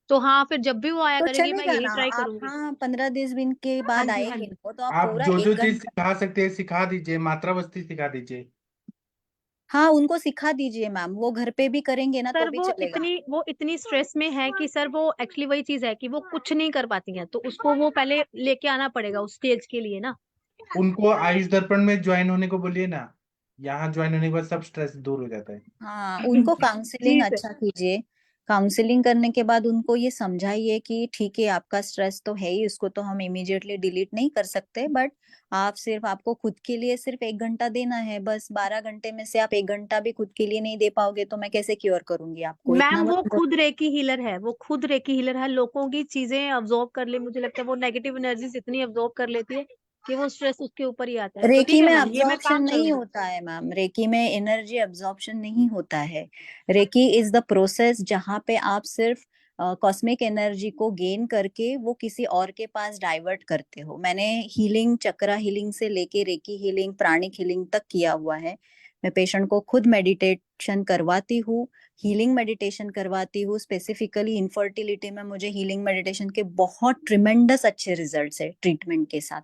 Speaker 5: तो हाँ फिर जब भी वो आया
Speaker 3: तो
Speaker 5: करेगी मैं
Speaker 3: चलेगा
Speaker 5: यही
Speaker 3: ना
Speaker 5: ट्राई
Speaker 3: आप,
Speaker 5: करूंगी।
Speaker 3: हाँ 15-20 दिन के
Speaker 5: हाँ
Speaker 3: बाद
Speaker 5: जी हाँ
Speaker 3: आएंगे
Speaker 5: जी।
Speaker 3: वो, तो आप
Speaker 2: आप
Speaker 3: पूरा
Speaker 2: जो जो
Speaker 3: एक
Speaker 2: चीज
Speaker 3: घंटा
Speaker 2: सिखा सकते हैं सिखा दीजिए, मात्रा बस्ती सिखा दीजिए।
Speaker 3: हाँ उनको सिखा दीजिए मैम, वो घर पे भी करेंगे ना तो
Speaker 5: सर
Speaker 3: भी चलेगा।
Speaker 5: वो इतनी स्ट्रेस में है कि सर वो एक्चुअली वही चीज है कि वो कुछ नहीं कर पाती हैं, तो उसको वो पहले लेके आना पड़ेगा उस स्टेज के लिए ना।
Speaker 2: उनको आयुष दर्पण में ज्वाइन होने को बोलिए ना, यहाँ ज्वाइन होने के बाद सब स्ट्रेस दूर हो जाता है।
Speaker 3: हाँ उनको काउंसलिंग
Speaker 5: जी सर।
Speaker 3: अच्छा कीजिए, काउंसलिंग करने के बाद उनको ये समझाइए कि ठीक है आपका स्ट्रेस तो है ही, उसको तो हम इमीडिएटली डिलीट नहीं कर सकते, बट आप सिर्फ आपको खुद के लिए सिर्फ 1 घंटा देना है बस, 12 घंटे में से आप 1 घंटा भी खुद के लिए नहीं दे पाओगे तो मैं कैसे क्योर करूंगी आपको, इतना
Speaker 5: मैम वो
Speaker 3: मत।
Speaker 5: खुद रेकी हीलर है, वो खुद रेकी हीलर है, लोगों की चीजें अब्जॉर्ब कर ले, मुझे लगता है वो नेगेटिव एनर्जीज इतनी अब्जॉर्ब कर लेती है कि वो स्ट्रेस उसके ऊपर ही आता है, तो
Speaker 3: रेकी
Speaker 5: ठीक है
Speaker 3: में
Speaker 5: मैम ये मैं
Speaker 3: अब्जॉर्प्शन
Speaker 5: काम
Speaker 3: नहीं
Speaker 5: करूंगी।
Speaker 3: होता है मैम, रेकी में एनर्जी अब्जॉर्प्शन नहीं होता है। रेकी इज द प्रोसेस जहाँ पे आप सिर्फ कॉस्मिक एनर्जी को गेन करके वो किसी और के पास डाइवर्ट करते हो। मैंने हीलिंग, चक्रा हीलिंग से लेके रेकी हीलिंग, प्राणिक हीलिंग तक किया हुआ है। मैं पेशेंट को खुद मेडिटेशन करवाती हूँ, हीलिंग मेडिटेशन करवाती हूँ, स्पेसिफिकली इनफर्टिलिटी में मुझे हीलिंग मेडिटेशन के बहुत ट्रिमेंडस अच्छे रिजल्ट्स है ट्रीटमेंट के साथ।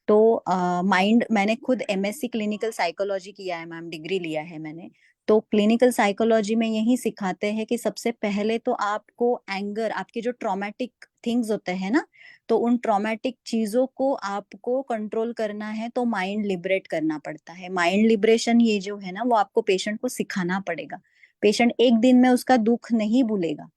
Speaker 3: तो माइंड मैंने खुद एमएससी क्लिनिकल साइकोलॉजी किया है मैम, डिग्री लिया है मैंने। तो क्लिनिकल साइकोलॉजी में यही सिखाते हैं कि सबसे पहले तो आपको एंगर, आपके जो ट्रॉमेटिक थिंग्स होते हैं ना, तो उन ट्रॉमेटिक चीजों को आपको कंट्रोल करना है, तो माइंड लिबरेट करना पड़ता है। माइंड लिबरेशन ये जो है ना, वो आपको पेशेंट को सिखाना पड़ेगा। पेशेंट एक दिन में उसका दुख नहीं भूलेगा,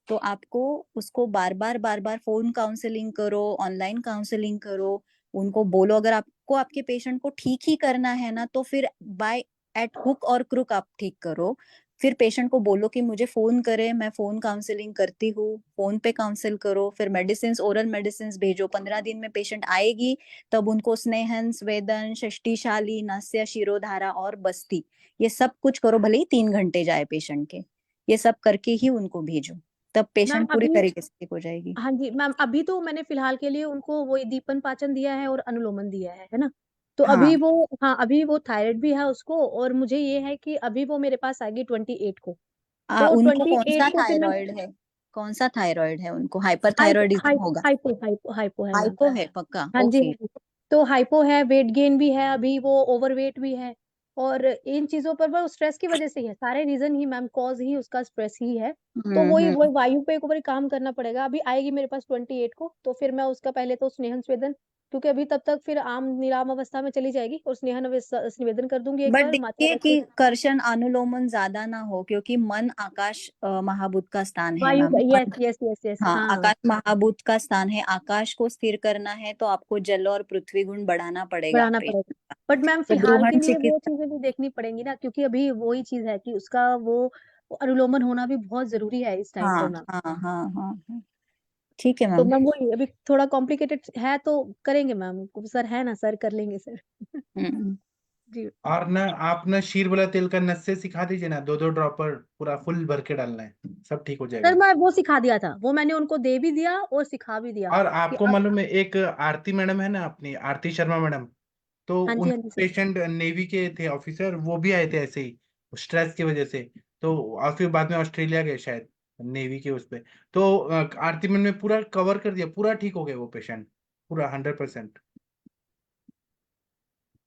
Speaker 3: तो आपको उसको बार बार फोन काउंसलिंग करो, ऑनलाइन काउंसलिंग करो, उनको बोलो। अगर आपको आपके पेशेंट को ठीक ही करना है ना, तो फिर बाय एट हुक और क्रुक आप ठीक करो। फिर पेशेंट को बोलो कि मुझे फोन करे, मैं फोन काउंसलिंग करती हूँ, फोन पे काउंसिल करो। फिर मेडिसिन, ओरल मेडिसिन भेजो, 15 दिन में पेशेंट आएगी तब उनको स्नेहन, स्वेदन, षष्टिशाली, नस्य, शिरोधारा और बस्ती, ये सब कुछ करो, भले ही 3 घंटे जाए पेशेंट के, ये सब करके ही उनको भेजो, तब
Speaker 5: मैम
Speaker 3: पेशेंट पूरी
Speaker 5: अभी,
Speaker 3: तरीके से ठीक हो जाएगी।
Speaker 5: हाँ जी मैम, अभी तो मैंने फिलहाल के लिए उनको वही दीपन पाचन दिया है और अनुलोमन दिया है ना। तो
Speaker 3: हाँ,
Speaker 5: अभी वो, हाँ अभी वो थायराइड भी है उसको, और मुझे ये है कि अभी वो मेरे पास आएगी 28 को। तो
Speaker 3: उनको
Speaker 5: ट्वेंटी
Speaker 3: कौन
Speaker 5: एट
Speaker 3: सा
Speaker 5: को फिर मैं,
Speaker 3: थायराइड है? कौन सा थायराइड है उनको? हाइपर
Speaker 5: हाइपो
Speaker 3: थायराइडिज्म
Speaker 5: हाइपो
Speaker 3: होगा।
Speaker 5: हाइपो हाइपो हाइपो है मैम।
Speaker 3: हाइपो है पक्का?
Speaker 5: हाँ जी,
Speaker 3: ओके।
Speaker 5: हाँ जी। तो हाइपो है, वेट गेन भी है, अभी वो ओवरवेट भी है। और इन चीजों पर वो स्ट्रेस की वजह से ही है, सारे reason he ma'am, cause he उसका स्ट्रेस ही है। तो वही
Speaker 3: हम्म।
Speaker 5: वही वायु पे एक बार काम करना पड़ेगा। अभी आएगी मेरे पास 28 को, तो फिर मैं उसका पहले तो स्नेहन स्वेदन, क्योंकि अभी तब तक फिर आम निराम अवस्था में चली जाएगी, और स्नेहन निवेदन कर दूंगी एक
Speaker 3: बट
Speaker 5: बार मात्रा
Speaker 3: देखिए
Speaker 5: रख के।
Speaker 3: कि कर्षण अनुलोमन ज्यादा ना हो, क्योंकि मन आकाश महाभूत का स्थान है
Speaker 5: वायु
Speaker 3: मैम।
Speaker 5: का, यस यस यस यस,
Speaker 3: हाँ,
Speaker 5: हाँ।
Speaker 3: आकाश महाभूत का स्थान है। आकाश को स्थिर करना है तो आपको जल और पृथ्वी गुण बढ़ाना पड़ेगा
Speaker 5: बढ़ाना
Speaker 3: पेशेंट
Speaker 5: पड़ेगा।
Speaker 3: का।
Speaker 5: बट मैम
Speaker 3: तो
Speaker 5: फिलहाल के
Speaker 3: ग्रोहण
Speaker 5: लिए वो
Speaker 3: चिकित्सा।
Speaker 5: चीजें भी देखनी पड़ेंगी ना, क्योंकि अभी वही चीज है कि उसका वो अनुलोमन होना भी बहुत जरूरी है इस टाइम
Speaker 3: हाँ
Speaker 5: पर मैम।
Speaker 3: हाँ हाँ हाँ हाँ। ठीक है
Speaker 5: तो
Speaker 3: मैम।
Speaker 5: मैम वही अभी थोड़ा कॉम्प्लिकेटेड है, तो करेंगे मैम, सर है ना, सर कर लेंगे सर।
Speaker 3: हम्म।
Speaker 5: जी
Speaker 2: और ना आप ना शीर वाला तेल का नस्से सिखा दीजिए ना, 2-2 ड्रॉपर पूरा फुल भर के डालना है, सब ठीक हो
Speaker 5: सर,
Speaker 2: जाएगा।
Speaker 5: मैं वो सिखा दिया था, वो मैंने उनको दे भी दिया और सिखा भी दिया
Speaker 2: और
Speaker 5: कि
Speaker 2: आपको
Speaker 5: अब।
Speaker 2: मालूम है एक आरती मैडम है ना, अपनी आरती शर्मा मैडम, तो
Speaker 5: हाँ जी, हाँ
Speaker 2: उनके
Speaker 5: जी सर।
Speaker 2: पेशेंट नेवी के थे ऑफिसर, वो भी आए थे ऐसे ही स्ट्रेस की वजह से। तो और फिर बाद में ऑस्ट्रेलिया गए शायद, नेवी के उस पे। तो आरती मैडम ने पूरा कवर कर दिया, पूरा ठीक हो गए वो पेशेंट, पूरा 100%।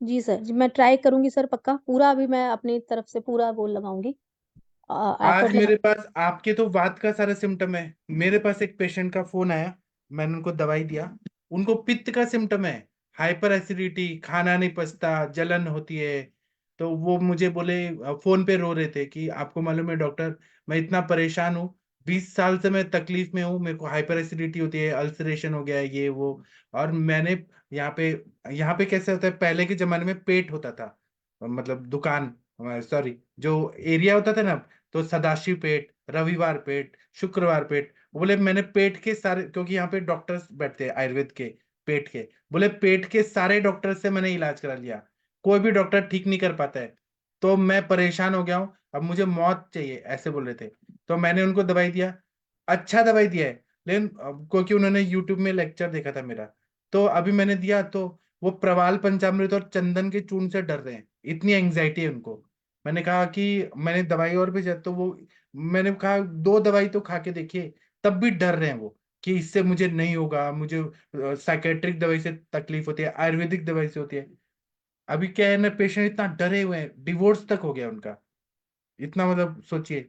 Speaker 5: जी सर जी, मैं ट्राई करूंगी सर, पक्का पूरा अभी मैं अपनी तरफ से पूरा वो लगाऊंगी,
Speaker 2: आज
Speaker 5: एफर्ट
Speaker 2: मेरे
Speaker 5: लगाऊंगी।
Speaker 2: पास आपके तो वात का सारा सिम्टम है, मेरे पास एक पेशेंट का फोन आया, मैंने उनको दवाई दिया, उनको पित्त का सिम्टम है, हाइपर एसिडिटी, खाना नहीं पचता, जलन होती है। तो वो मुझे बोले, फोन पे रो रहे थे कि आपको मालूम है डॉक्टर, मैं इतना परेशान हूँ, 20 साल से मैं तकलीफ में हूँ, मेरे को हाइपर एसिडिटी होती है, अल्सरेशन हो गया है, ये वो। और मैंने यहाँ पे यहाँ पे कैसे होता है, पहले के जमाने में पेट होता था, मतलब दुकान, सॉरी, जो एरिया होता था ना, तो सदाशिव पेट, रविवार पेट, शुक्रवार पेट। बोले मैंने पेट के सारे, क्योंकि यहाँ पे डॉक्टर्स बैठते हैं आयुर्वेद के, पेट के, बोले पेट के सारे डॉक्टर से मैंने इलाज करा लिया, कोई भी डॉक्टर ठीक नहीं कर पाता है। तो मैं परेशान हो गया हूँ, अब मुझे मौत चाहिए, ऐसे बोल रहे थे। तो मैंने उनको दवाई दिया, अच्छा दवाई दिया है, लेकिन क्योंकि उन्होंने यूट्यूब में लेक्चर देखा था मेरा, तो अभी मैंने दिया, तो वो प्रवाल पंचामृत और चंदन के चूर्ण से डर रहे हैं, इतनी एंग्जाइटी है उनको। मैंने कहा कि मैंने दवाई और भेजा, तो वो, मैंने कहा 2 दवाई तो खा के देखिए, तब भी डर रहे हैं वो कि इससे मुझे नहीं होगा, मुझे साइकेट्रिक दवाई से तकलीफ होती है, आयुर्वेदिक दवाई से होती है। अभी क्या है ना, पेशेंट इतना डरे हुए हैं, डिवोर्स तक हो गया उनका, इतना, मतलब सोचिए,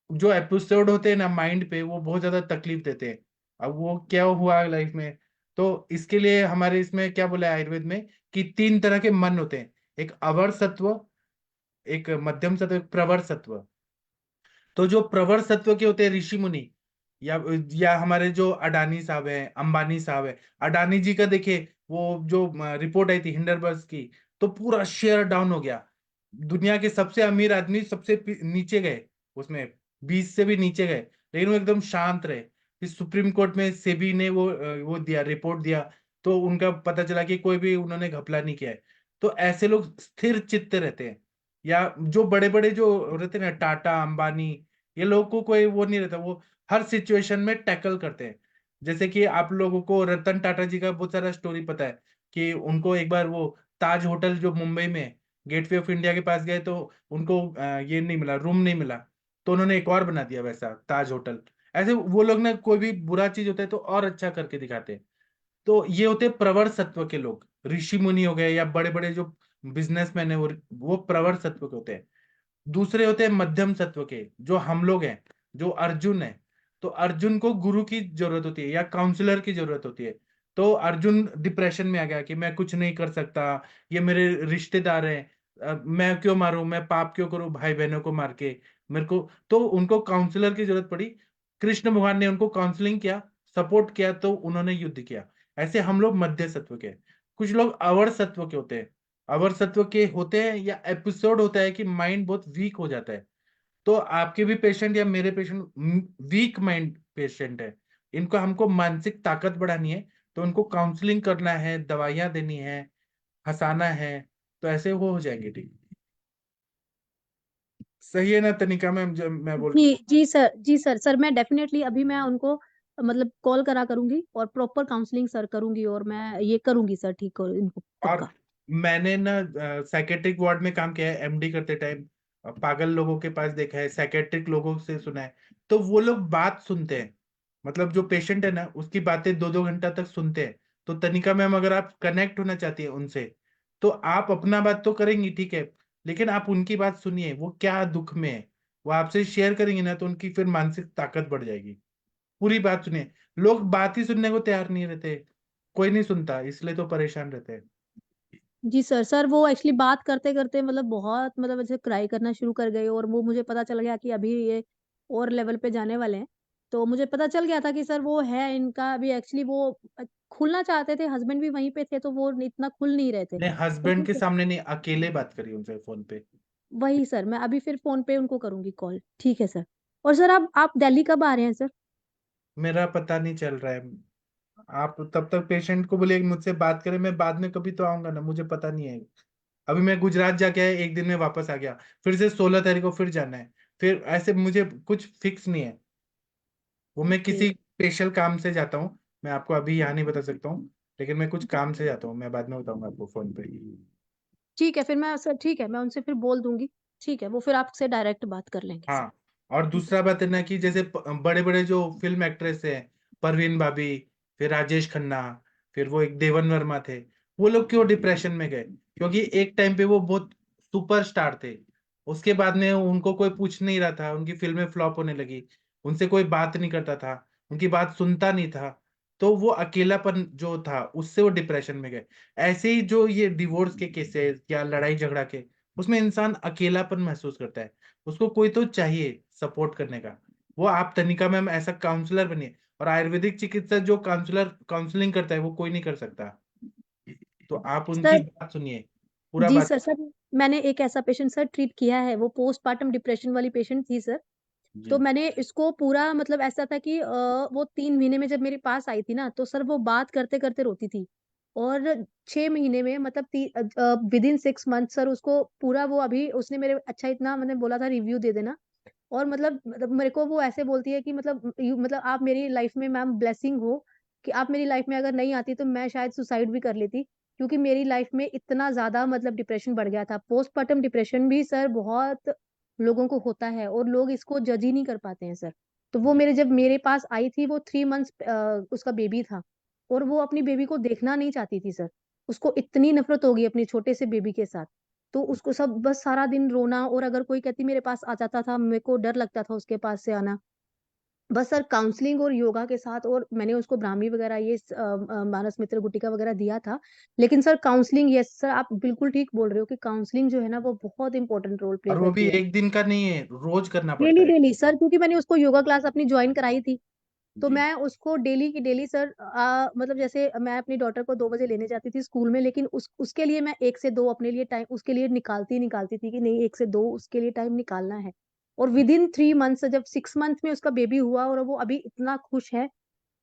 Speaker 2: जो एपिसोड होते हैं ना माइंड पे, वो बहुत ज्यादा तकलीफ देते हैं। अब वो क्या हुआ लाइफ में, तो इसके लिए हमारे इसमें क्या बोला है आयुर्वेद में, कि 3 तरह के मन होते हैं, एक अवर सत्व, एक मध्यम सत्व, एक प्रवर सत्व। तो जो प्रवर सत्व के होते हैं ऋषि मुनि, या हमारे जो अडानी साहब है, अंबानी साहब है, अडानी जी का देखिए, वो जो रिपोर्ट आई थी हिंडरबर्ग की, तो पूरा शेयर डाउन हो गया, दुनिया के सबसे अमीर आदमी सबसे नीचे गए उसमें, 20 से भी नीचे गए, लेकिन वो एकदम शांत रहे। फिर सुप्रीम कोर्ट में सेबी ने वो दिया, रिपोर्ट दिया, तो उनका पता चला कि कोई भी उन्होंने घपला नहीं किया है। तो ऐसे लोग स्थिर चित्त रहते हैं। या जो बड़े बड़े जो रहते हैं ना, टाटा, अंबानी, ये लोगों को कोई वो नहीं रहता, वो हर सिचुएशन में टैकल करते हैं। जैसे कि आप लोगों को रतन टाटा जी का बहुत सारा स्टोरी पता है, कि उनको एक बार वो ताज होटल जो मुंबई में गेटवे ऑफ इंडिया के पास गए, तो उनको ये नहीं मिला, रूम नहीं मिला, तो उन्होंने एक और बना दिया वैसा ताज होटल। ऐसे वो लोग ना, कोई भी बुरा चीज होता है तो और अच्छा करके दिखाते हैं। तो ये होते हैं प्रवर सत्व के लोग, ऋषि मुनि हो गए या बड़े बड़े जो बिजनेसमैन है वो प्रवर सत्व के होते हैं। दूसरे होते हैं मध्यम सत्व के, जो हम लोग हैं, जो अर्जुन है। तो अर्जुन को गुरु की जरूरत होती है या काउंसलर की जरूरत होती है। तो अर्जुन डिप्रेशन में आ गया कि मैं कुछ नहीं कर सकता, ये मेरे रिश्तेदार हैं, मैं क्यों मारूं, मैं पाप क्यों करूं भाई बहनों को मार के, मेरे को। तो उनको काउंसलर की जरूरत पड़ी। कृष्ण भगवान ने उनको काउंसलिंग किया, सपोर्ट किया, तो उन्होंने युद्ध किया। ऐसे हम लोग मध्य सत्व के। कुछ लोग अवर सत्व के होते हैं। अवर सत्व के होते हैं या एपिसोड होता है कि माइंड बहुत वीक हो जाता है। तो आपके भी पेशेंट या मेरे पेशेंट वीक माइंड पेशेंट है, इनको हमको मानसिक ताकत बढ़ानी है, तो उनको काउंसलिंग करना है, दवाइयां देनी है, हंसाना है, तो ऐसे वो हो जाएंगे ठीक। सही है ना तनिका मैम जब मैं बोल।
Speaker 5: जी सर सर मैं डेफिनेटली अभी मैं उनको मतलब कॉल करा करूंगी और प्रॉपर काउंसलिंग सर करूंगी और मैं ये करूंगी सर, ठीक करो इनको
Speaker 2: और
Speaker 5: पक्का।
Speaker 2: मैंने ना साइकेट्रिक वार्ड में काम किया है एमडी करते टाइम। पागल लोगों के पास देखा है, साइकेट्रिक लोगों से सुना है। तो वो लोग बात सुनते हैं, मतलब जो पेशेंट है ना उसकी बातें 2-2 घंटा तक सुनते हैं। तो तनिका मैम अगर आप कनेक्ट होना चाहती है उनसे, तो आप अपना बात तो करेंगी ठीक है, लेकिन आप उनकी बात सुनिए, वो क्या दुख में है वो आपसे शेयर करेंगे ना, तो उनकी फिर मानसिक ताकत बढ़ जाएगी। पूरी बात सुनिए। लोग बात ही सुनने को तैयार नहीं रहते, कोई नहीं सुनता, इसलिए तो परेशान रहते हैं।
Speaker 5: जी सर सर वो एक्चुअली बात करते करते मतलब बहुत मतलब ऐसे क्राई करना शुरू कर गए और वो मुझे पता चल गया कि अभी ये और लेवल पे जाने वाले हैं। तो मुझे पता चल गया था कि सर वो है इनका अभी एक्चुअली वो खुलना चाहते थे, हस्बैंड भी वहीं पे थे तो वो इतना खुल नहीं रहे थे।
Speaker 2: नहीं,
Speaker 5: तो
Speaker 2: हस्बैंड के सामने नहीं, अकेले बात करिए उनसे फोन पे।
Speaker 5: वही सर मैं अभी फिर फोन पे उनको करूंगी कॉल, ठीक है सर। और सर आप दिल्ली कब आ रहे हैं सर?
Speaker 2: मेरा पता नहीं चल रहा है। आप तब तक पेशेंट को बोलिए कि मुझसे बात करें, मैं बाद में कभी तो आऊंगा ना, मुझे पता नहीं है। अभी मैं गुजरात जाके आया, एक दिन में वापस आ गया, फिर से 16 तारीख को फिर जाना है। फिर ऐसे मुझे कुछ फिक्स नहीं है। वो मैं
Speaker 5: ओके
Speaker 2: किसी स्पेशल काम से जाता हूँ, मैं आपको अभी यहाँ नहीं बता सकता हूँ, लेकिन मैं कुछ काम से जाता हूँ, मैं बाद में बताऊंगा आपको फोन पे।
Speaker 5: ठीक है फिर मैं सर, ठीक है मैं उनसे फिर बोल दूंगी। ठीक है वो फिर आपसे डायरेक्ट बात कर लेंगे सर।
Speaker 2: हाँ। और
Speaker 5: ठीक है
Speaker 2: दूसरा बात है ना कि जैसे बड़े बड़े जो फिल्म एक्ट्रेस हैं, परवीन भाभी, फिर राजेश खन्ना, फिर वो एक देवन वर्मा थे, वो लोग क्यों डिप्रेशन में गए? क्योंकि एक टाइम पे वो बहुत सुपरस्टार थे, उसके बाद में उनको कोई पूछ नहीं रहा था, उनकी फिल्में फ्लॉप होने लगी, उनसे कोई बात नहीं करता था, उनकी बात सुनता नहीं था। तो वो अकेलापन जो था उससे वो डिप्रेशन में गए। ऐसे ही जो ये डिवोर्स के केसेस या लड़ाई झगड़ा के, उसमें इंसान अकेलापन महसूस करता है, उसको कोई तो चाहिए सपोर्ट करने का। वो आप तनिका मैम ऐसा काउंसलर बनिए। और आयुर्वेदिक चिकित्सक जो काउंसलिंग करता है वो कोई नहीं कर सकता। तो आप उनकी
Speaker 5: सर
Speaker 2: बात सुनिए, पूरा
Speaker 5: जी
Speaker 2: बात।
Speaker 5: सर सर मैंने एक ऐसा पेशेंट सर ट्रीट किया है, वो पोस्टमार्टम डिप्रेशन वाली पेशेंट थी सर। तो
Speaker 2: जी।
Speaker 5: मैंने इसको पूरा मतलब ऐसा था कि वो 3 महीने में जब मेरे पास आई थी ना तो सर वो बात करते करते रोती थी। और 6 महीने में मतलब विद इन 6 मंथ सर उसको पूरा वो अभी उसने मेरे अच्छा इतना मैंने बोला था रिव्यू दे देना। और मतलब मेरे को वो ऐसे बोलती है कि मतलब आप मेरी लाइफ में मैम ब्लेसिंग हो, कि आप मेरी लाइफ में अगर नहीं आती तो मैं शायद सुसाइड भी कर लेती, क्योंकि मेरी लाइफ में इतना ज्यादा मतलब डिप्रेशन बढ़ गया था। पोस्टमार्टम डिप्रेशन भी सर बहुत लोगों को होता है और लोग इसको जज ही नहीं कर पाते हैं सर। तो वो मेरे जब मेरे पास आई थी वो 3 मंथ्स उसका बेबी था और वो अपनी बेबी को देखना नहीं चाहती थी सर। उसको इतनी नफरत हो गई अपने छोटे से बेबी के साथ। तो उसको सब बस सारा दिन रोना, और अगर कोई कहती मेरे पास आ जाता था मेरे को डर लगता था उसके पास से आना। बस सर काउंसलिंग और योगा के साथ, और मैंने उसको ब्राह्मी वगैरह ये मानस मित्र गुटिका वगैरह दिया था। लेकिन सर काउंसलिंग, यस सर आप बिल्कुल ठीक बोल रहे हो कि काउंसलिंग जो है ना वो बहुत इंपॉर्टेंट रोल प्ले
Speaker 2: और वो भी
Speaker 5: करती है।
Speaker 2: एक दिन का नहीं है, रोज करना पड़ता
Speaker 5: डेली
Speaker 2: है।
Speaker 5: डेली सर, क्योंकि मैंने उसको योगा क्लास अपनी ज्वाइन कराई थी। तो
Speaker 2: जी।
Speaker 5: मैं उसको डेली की डेली सर मतलब जैसे मैं अपनी डॉटर को 2 बजे लेने जाती थी स्कूल में, लेकिन उसके लिए मैं 1 से 2 अपने लिए टाइम उसके लिए निकालती थी कि नहीं 1 से 2 उसके लिए टाइम निकालना है। और विद इन 3 मंथ्स जब 6 मंथ में उसका बेबी हुआ और वो अभी इतना खुश है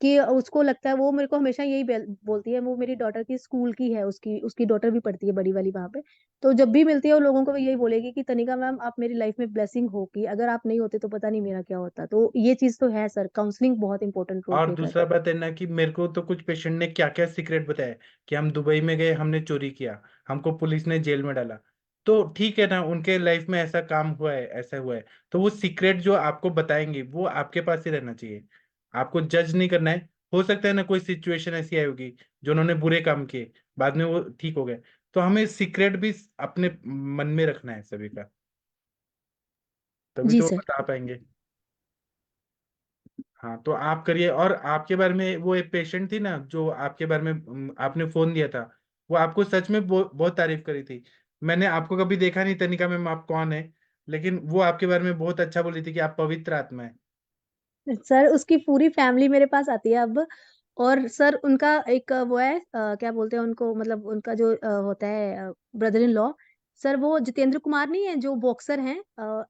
Speaker 5: कि उसको लगता है, वो मेरे को हमेशा यही बोलती है, वो मेरी डॉटर की स्कूल की है, उसकी उसकी डॉटर भी पढ़ती है बड़ी वाली वहां पे। तो जब भी मिलती है वो लोगों को भी यही बोलेगी कि तनिका मैम आप मेरी लाइफ में ब्लेसिंग हो, कि अगर आप नहीं होते तो पता नहीं मेरा क्या होता। तो ये चीज तो है सर, काउंसलिंग बहुत इंपॉर्टेंट रोल
Speaker 2: और
Speaker 5: प्ले
Speaker 2: दूसरा
Speaker 5: करता
Speaker 2: बात है ना कि मेरे को तो कुछ पेशेंट ने क्या क्या सीक्रेट बताया कि हम दुबई में गए, हमने चोरी किया, हमको पुलिस ने जेल में डाला। तो ठीक है ना, उनके लाइफ में ऐसा काम हुआ है, ऐसा हुआ है, तो वो सीक्रेट जो आपको बताएंगे वो आपके पास ही रहना चाहिए। आपको जज नहीं करना है। हो सकता है ना कोई सिचुएशन ऐसी आई होगी जो उन्होंने बुरे काम किए, बाद में वो ठीक हो गए। तो हमें सीक्रेट भी अपने मन में रखना है सभी का, तभी
Speaker 5: जी
Speaker 2: तो वो
Speaker 5: सर।
Speaker 2: बता पाएंगे। हाँ, तो आप करिए। और आपके बारे में वो एक पेशेंट थी ना जो आपके बारे में आपने फोन दिया था, वो आपको सच में बहुत तारीफ करी थी। मैंने आपको कभी देखा नहीं तनिका मैम, आप कौन है, लेकिन वो आपके बारे में बहुत अच्छा बोली थी कि आप पवित्र आत्मा है।
Speaker 5: सर उसकी पूरी फैमिली मेरे पास आती है अब। और सर उनका एक वो है क्या बोलते हैं उनको, मतलब उनका जो होता है ब्रदर इन लॉ। सर वो जितेंद्र कुमार नहीं है जो बॉक्सर हैं,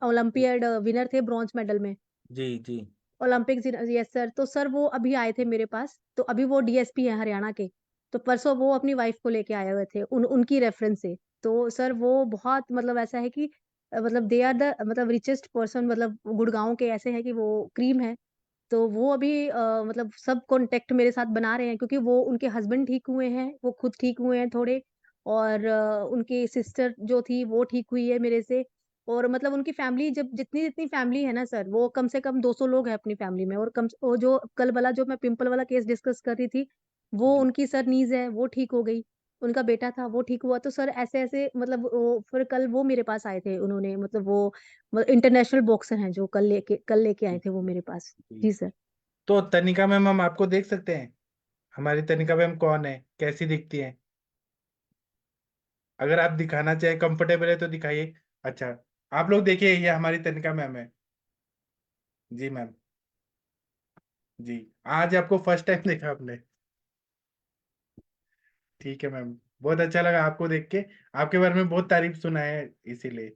Speaker 5: ओलंपियाड विनर थे ब्रॉन्ज मेडल में,
Speaker 2: जी जी।
Speaker 5: ओलंपिक। Yes sir. तो सर वो अभी आए थे मेरे पास, तो अभी वो डीएसपी है हरियाणा के। तो परसों वो अपनी वाइफ को लेके आए हुए थे उनकी रेफरेंस से। तो सर वो बहुत मतलब ऐसा है कि मतलब दे आर द मतलब रिचेस्ट पर्सन, मतलब गुड़गांव के ऐसे है कि वो क्रीम है। तो वो अभी मतलब सब कांटेक्ट मेरे साथ बना रहे हैं, क्योंकि वो उनके हस्बैंड ठीक हुए हैं, वो खुद ठीक हुए हैं थोड़े। और उनकी सिस्टर जो थी वो ठीक हुई है मेरे से। और मतलब उनकी फैमिली, जब जितनी जितनी फैमिली है ना सर, वो कम से कम 200 लोग हैं अपनी फैमिली में। और वो जो कल वाला जो मैं पिंपल वाला केस डिस्कस कर रही थी, वो
Speaker 2: जी।
Speaker 5: उनकी सर नीज है वो ठीक हो गई। उनका बेटा था वो ठीक हुआ। तो सर ऐसे ऐसे मतलब वो फिर कल वो मेरे पास आए थे, उन्होंने मतलब वो इंटरनेशनल बॉक्सर हैं जो कल लेके आए थे वो मेरे पास।
Speaker 2: जी।
Speaker 5: जी सर।
Speaker 2: तो तनिका मैम हम आपको देख सकते हैं? हमारी तनिका मैम कौन है, कैसी दिखती है? अगर आप दिखाना चाहें, कंफर्टेबल है तो दिखाइए। अच्छा, आप लोग देखिए, ये हमारी तनिका मैम है। जी मैम। जी। आज आपको फर्स्ट टाइम देखा आपने? ठीक है मैम, बहुत अच्छा लगा आपको देख के। आपके बारे में बहुत तारीफ सुना है इसीलिए।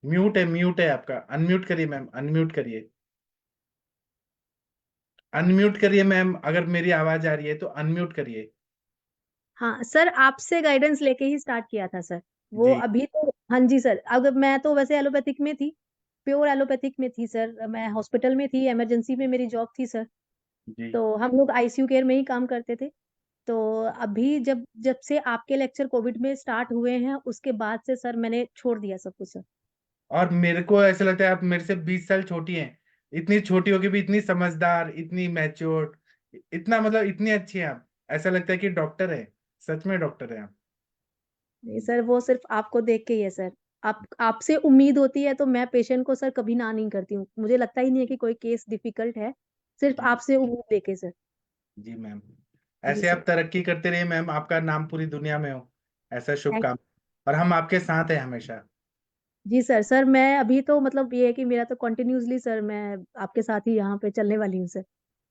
Speaker 2: म्यूट है आपका, अनम्यूट करिए मैम, अनम्यूट करिए। अनम्यूट करिए मैम, अगर मेरी आवाज आ रही है तो अनम्यूट करिए।
Speaker 5: हाँ सर, आपसे गाइडेंस लेके ही स्टार्ट किया था सर। वो
Speaker 2: जी
Speaker 5: अभी तो हाँ जी सर। अगर मैं तो वैसे एलोपैथिक में थी, प्योर एलोपैथिक में थी सर। मैं हॉस्पिटल में थी, इमरजेंसी में मेरी जॉब थी सर।
Speaker 2: जी।
Speaker 5: तो हम लोग आईसीयू केयर में ही काम करते थे। तो अभी जब जब से आपके लेक्चर कोविड में स्टार्ट हुए हैं, उसके बाद से सर मैंने छोड़ दिया सब कुछ सर।
Speaker 2: और मेरे को ऐसा लगता है आप मेरे से 20 साल छोटी हैं। इतनी छोटी होके भी इतनी समझदार, इतनी मैच्योर, इतना मतलब इतनी अच्छी हैं आप। ऐसा लगता है कि डॉक्टर है, सच में डॉक्टर है आप।
Speaker 5: नहीं सर, वो सिर्फ आपको देख के ही है सर। आप आपसे उम्मीद होती है तो मैं पेशेंट को सर कभी ना नहीं करती हूँ। मुझे लगता ही नहीं है कि कोई केस डिफिकल्ट है, सिर्फ
Speaker 2: जी।
Speaker 5: आपसे उम्मीद लेके सर।
Speaker 2: जी मैम।
Speaker 5: जी
Speaker 2: ऐसे
Speaker 5: सर।
Speaker 2: आप तरक्की करते रहिए मैम, आपका नाम पूरी दुनिया में हो, ऐसा
Speaker 5: थैंक
Speaker 2: शुभकामना। और हम आपके साथ हैं हमेशा।
Speaker 5: जी सर। सर मैं अभी तो मतलब ये है कि मेरा तो कंटिन्यूअसली सर मैं आपके साथ ही यहाँ पे चलने वाली हूँ सर।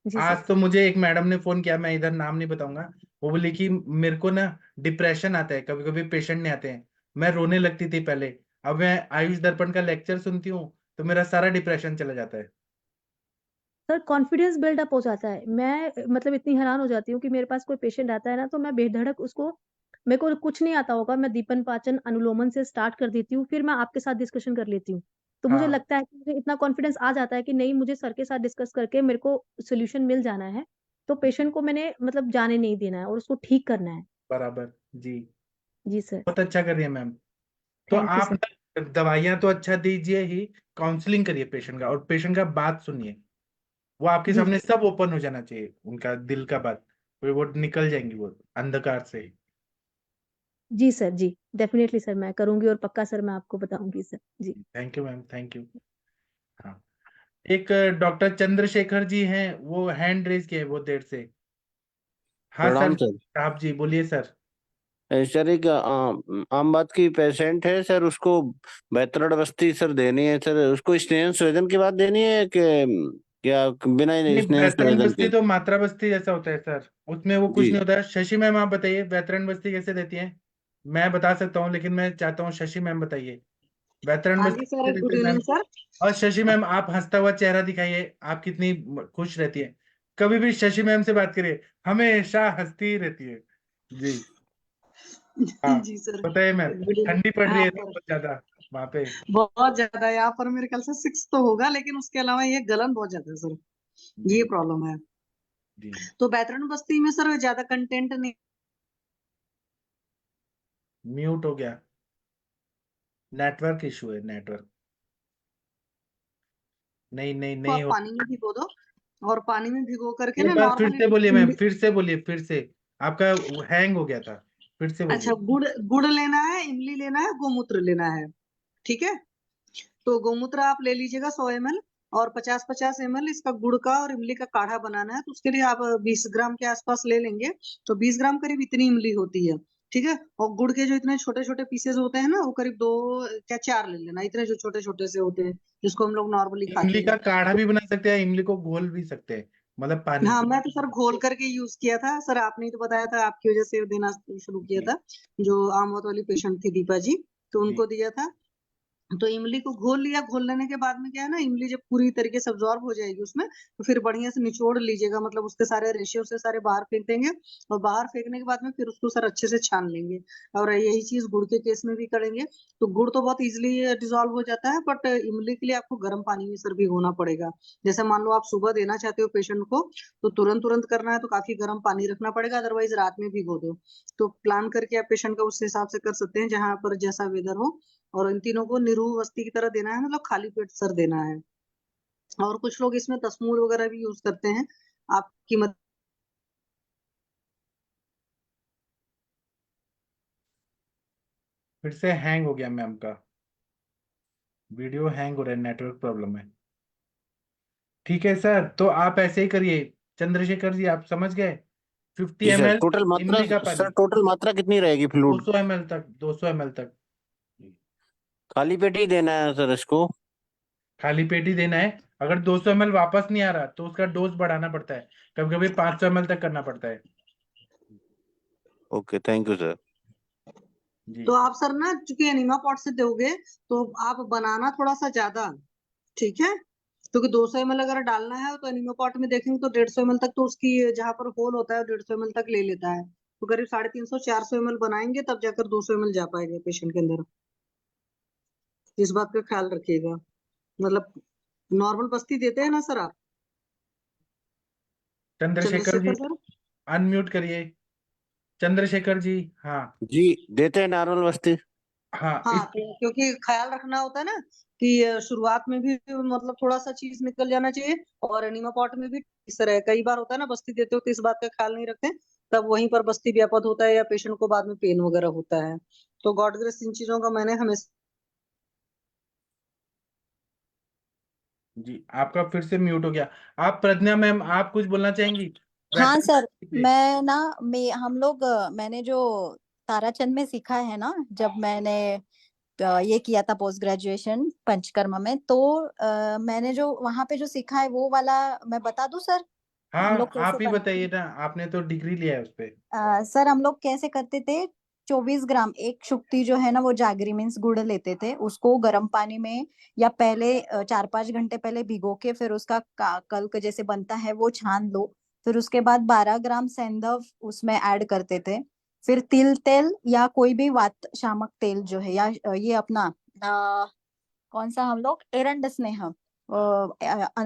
Speaker 5: जी सर।
Speaker 2: आज तो मुझे एक मैडम ने फोन किया, मैं इधर नाम नहीं बताऊंगा। वो बोली कि मेरे को ना डिप्रेशन आता है, कभी कभी पेशेंट नहीं आते हैं, मैं रोने लगती थी पहले। अब मैं आयुष दर्पण का लेक्चर सुनती हूँ तो मेरा सारा डिप्रेशन चला जाता है।
Speaker 5: सर कॉन्फिडेंस बिल्डअप हो जाता है। मैं मतलब इतनी हैरान हो जाती हूँ कि मेरे पास कोई पेशेंट आता है ना, तो मैं बेधड़क उसको, मेरे को कुछ नहीं आता होगा, मैं दीपन पाचन अनुलोमन से स्टार्ट कर देती हूँ, फिर मैं आपके साथ डिस्कशन कर लेती हूँ। तो मुझे
Speaker 2: हाँ,
Speaker 5: लगता है कि मुझे इतना कॉन्फिडेंस आ जाता है कि नहीं, मुझे सर के साथ डिस्कस करके मेरे को सोल्यूशन मिल जाना है। तो पेशेंट को मैंने मतलब जाने नहीं देना है और उसको ठीक करना है।
Speaker 2: बराबर। जी।
Speaker 5: जी सर।
Speaker 2: बहुत अच्छा कर रही है मैम। तो
Speaker 5: थैंक यू
Speaker 2: आप
Speaker 5: सर।
Speaker 2: दवाइयाँ तो अच्छा दीजिए ही, काउंसलिंग करिए पेशेंट का, और पेशेंट का बात सुनिए। वो आपके
Speaker 5: जी
Speaker 2: सामने सब ओपन हो जाना चाहिए, उनका दिल का बात, फिर वो निकल जाएंगी वो अंधकार से।
Speaker 5: जी सर। जी डेफिनेटली सर, मैं करूंगी और पक्का सर मैं आपको बताऊंगी सर। जी।
Speaker 2: Thank you ma'am, thank you. हाँ, एक डॉक्टर चंद्रशेखर जी हैं, वो हैंड रेज किए बहुत देर से। हाँ
Speaker 6: प्रणाम
Speaker 2: सर,
Speaker 6: सर।
Speaker 2: आप जी बोलिए सर।
Speaker 6: सर एक आम बात की पेशेंट है सर, उसको बेहतर बस्ती सर देनी है सर। उसको स्नेह संवेदन की बात देनी है कि क्या बिना
Speaker 2: नहीं,
Speaker 6: स्नेह
Speaker 2: वैतरण
Speaker 6: संवेदन
Speaker 2: बस्ती
Speaker 6: के?
Speaker 2: तो मात्रा बस्ती जैसा होता है सर, उसमें वो कुछ
Speaker 6: जी।
Speaker 2: नहीं होता है। शशि मैम आप बताइए, वैतरण बस्ती कैसे देती हैं? मैं बता सकता हूँ, लेकिन मैं चाहता हूँ शशि मैम बताइए, वैतरण
Speaker 4: हाँ
Speaker 2: बस्ती
Speaker 4: जी
Speaker 2: कैसे
Speaker 4: सर,
Speaker 2: देते
Speaker 4: गुड
Speaker 2: हैं
Speaker 4: इवनिंग
Speaker 2: मैम?
Speaker 4: सर।
Speaker 2: और शशि मैम आप हंसता हुआ चेहरा दिखाइए, आप कितनी खुश रहती है। कभी भी शशि मैम से बात करिए, हमेशा हंसती ही रहती है। जी। हाँ,
Speaker 4: जी सर,
Speaker 2: बताइए मैम।
Speaker 4: Good evening.
Speaker 2: ठंडी पड़ रही
Speaker 4: हाँ
Speaker 2: है
Speaker 4: सर,
Speaker 2: बहुत ज्यादा वहां पे?
Speaker 4: बहुत ज्यादा यहाँ पर मेरे ख्याल से 6 तो होगा, लेकिन उसके अलावा ये गलन बहुत ज्यादा है सर, ये
Speaker 2: जी।
Speaker 4: प्रॉब्लम है।
Speaker 2: जी।
Speaker 4: तो बैतरण बस्ती में सर ज्यादा कंटेंट नहीं।
Speaker 2: म्यूट हो गया, नेटवर्क इशू है, नेटवर्क। नहीं नहीं
Speaker 4: तो
Speaker 2: नहीं
Speaker 4: आप
Speaker 2: हो।
Speaker 4: पानी में भिगो दो, और पानी में भिगो करके
Speaker 2: एक
Speaker 4: ना
Speaker 2: बार फिर
Speaker 4: नॉर्मली
Speaker 2: से बोलिए मैम, फिर से बोलिए, फिर से। आपका हैंग हो गया था, फिर से
Speaker 4: अच्छा,
Speaker 2: बोलिए।
Speaker 4: गुड़ गुड़ लेना है, इमली लेना है, गोमूत्र लेना है, ठीक है। तो गोमूत्र आप ले लीजिएगा 100 ml, और 50-50 ml इसका गुड़ का और इमली का काढ़ा बनाना है, तो उसके लिए आप 20 ग्राम के आसपास ले लेंगे। तो 20 ग्राम करीब इतनी इमली होती है, ठीक है। और गुड़ के जो इतने छोटे छोटे पीसेस होते हैं ना, वो करीब 2 या 4 ले लेना, इतने जो छोटे छोटे से होते हैं जिसको हम लोग नॉर्मली खाते
Speaker 2: इमली
Speaker 4: हैं।
Speaker 2: का काढ़ा भी बना सकते हैं, इमली को घोल भी सकते हैं, मतलब पानी
Speaker 4: हाँ,
Speaker 2: में।
Speaker 4: मैं तो सर घोल करके यूज किया था सर, आपने ही तो बताया था, आपकी वजह से देना शुरू किया
Speaker 2: जी
Speaker 4: था। जो आमवत वाली पेशेंट थी दीपा जी, तो
Speaker 2: जी।
Speaker 4: उनको दिया था। तो इमली को घोल लिया, घोल लेने के बाद में क्या है ना, इमली जब पूरी तरीके से अब्जॉर्ब हो जाएगी उसमें, तो फिर बढ़िया से निचोड़ लीजिएगा, मतलब उसके सारे रेशियो से सारे बाहर फेंक देंगे। और बाहर फेंकने के बाद में फिर उसको सर अच्छे से छान लेंगे। और यही चीज गुड़ के केस में भी करेंगे। तो गुड़ तो बहुत इजिली डिजोल्व हो जाता है, बट इमली के लिए आपको गर्म पानी में सर भिगोना पड़ेगा। जैसे मान लो आप सुबह देना चाहते हो पेशेंट को, तो तुरंत तुरंत करना है तो काफी गर्म पानी रखना पड़ेगा, अदरवाइज रात में भिगो दो। तो प्लान करके आप पेशेंट का उस हिसाब से कर सकते हैं, जहां पर जैसा वेदर हो। और इन तीनों को निरूह वस्ती की तरह देना है, मतलब खाली पेट सर देना है। और कुछ लोग इसमें तस्मूर वगैरह भी यूज करते हैं, आपकी मत।
Speaker 2: फिर से हैंग हो गया मैम का वीडियो, हैंग हो रहा है, नेटवर्क प्रॉब्लम है। ठीक है सर, तो आप ऐसे ही करिए। चंद्रशेखर जी, आप समझ गए। 50
Speaker 6: जी सर,
Speaker 2: ml
Speaker 6: टोटल मात्रा,
Speaker 2: इमली का
Speaker 6: सर
Speaker 2: पानी,
Speaker 6: टोटल मात्रा कितनी रहेगी फ्लूइड?
Speaker 2: 200 ml तक, 200 ml तक।
Speaker 6: खाली पेट ही देना है सर इसको?
Speaker 2: खाली पेट ही देना है। अगर 200 ml वापस नहीं आ रहा तो उसका डोज बढ़ाना पड़ता है, कभी कभी 500 ml तक करना पड़ता है।
Speaker 6: Okay, thank you sir.
Speaker 2: जी
Speaker 4: तो आप सर ना, चूंकि एनिमा पॉट से दोगे, तो आप बनाना थोड़ा सा ज्यादा, ठीक है। क्योंकि 200 ml अगर डालना है तो एनिमा पॉट में देखेंगे तो 150 ml तक तो उसकी जहां पर होल होता है 150 ml तक ले लेता है। तो करीब 350-400 ml बनाएंगे, तब जाकर 200 ml जा पाएगा पेशेंट के अंदर। इस बात का ख्याल रखिएगा। मतलब नॉर्मल बस्ती देते हैं ना सर आप,
Speaker 2: चंद्रशेखर जी,
Speaker 4: चंद्रशेखर सर?
Speaker 2: अनम्यूट करिए। चंद्रशेखर जी, हाँ
Speaker 6: जी, देते हैं नॉर्मल वस्ती।
Speaker 2: हाँ।
Speaker 4: हाँ,
Speaker 2: इस
Speaker 4: तो क्योंकि ख्याल रखना होता है ना कि शुरुआत में भी मतलब थोड़ा सा चीज निकल जाना चाहिए। और एनीमा पॉट में भी इस तरह है, कई बार होता है ना बस्ती देते हो तो इस बात का ख्याल नहीं रखते, तब वहीं पर बस्ती व्यापत होता है, या पेशेंट को बाद में पेन वगैरह होता है। तो गॉड ग्रेस इन चीजों का मैंने हमेशा।
Speaker 2: जी, आपका फिर से म्यूट हो गया। आप प्रज्ञा मैम, आप कुछ बोलना चाहेंगी
Speaker 3: हाँ
Speaker 2: वेटरन
Speaker 3: सर,
Speaker 2: पे?
Speaker 3: मैं ना, हम लोग मैंने जो ताराचंद में सीखा है ना, जब मैंने ये किया था पोस्ट ग्रेजुएशन पंचकर्मा में, तो मैंने जो वहां पे जो सीखा है वो वाला मैं बता दूं सर, हम लोग
Speaker 2: हाँ,
Speaker 3: कैसे
Speaker 2: आप ही
Speaker 3: बनाते
Speaker 2: बताइए
Speaker 3: हैं।
Speaker 2: ना, आपने तो डिग्री लिया है उस पे।
Speaker 3: सर हम लोग कैसे करते थे, 24 ग्राम एक शुक्ति जो है ना, वो जागरी मीन्स गुड़ लेते थे, उसको गर्म पानी में या पहले 4-5 घंटे पहले भिगो के, फिर उसका कल्क जैसे बनता है वो छान लो। फिर उसके बाद 12 ग्राम सेंधव उसमें ऐड करते थे। फिर तिल तेल या कोई भी वात शामक तेल जो है, या ये अपना कौन सा हम लोग एरंड स्नेह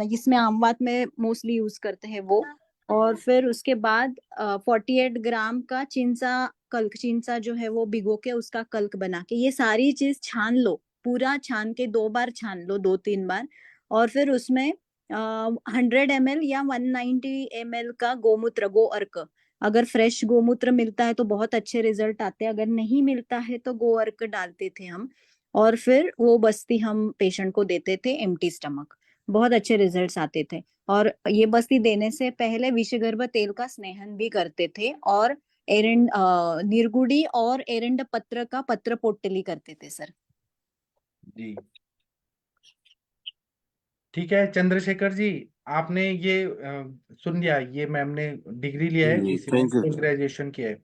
Speaker 3: इसमें अमवात में मोस्टली यूज करते हैं वो। और फिर उसके बाद 48 ग्राम का चिंचा कल्क, चिंचा जो है वो भिगो के उसका कल्क बना के, ये सारी चीज छान लो, पूरा छान के 2 बार छान लो, 2-3 बार। और फिर उसमें 100 ml या 190 ml का गोमूत्र, गो अर्क, अगर फ्रेश गोमूत्र मिलता है तो बहुत अच्छे रिजल्ट आते हैं, अगर नहीं मिलता है तो गो अर्क डालते थे हम। और फिर वो बस्ती हम पेशेंट को देते थे एम्प्टी स्टमक, बहुत अच्छे रिजल्ट्स आते थे। और ये बस्ती देने से पहले विषगर्भ तेल का स्नेहन भी करते थे, और एरंड निर्गुड़ी और एरंड पत्र का पत्र पोटली करते थे सर।
Speaker 2: जी ठीक है चंद्रशेखर जी, आपने ये सुन लिया, ये मैम ने डिग्री लिया है,
Speaker 6: जी,
Speaker 2: इसी में
Speaker 6: thank you
Speaker 2: post
Speaker 6: sir.
Speaker 2: Graduation किया है।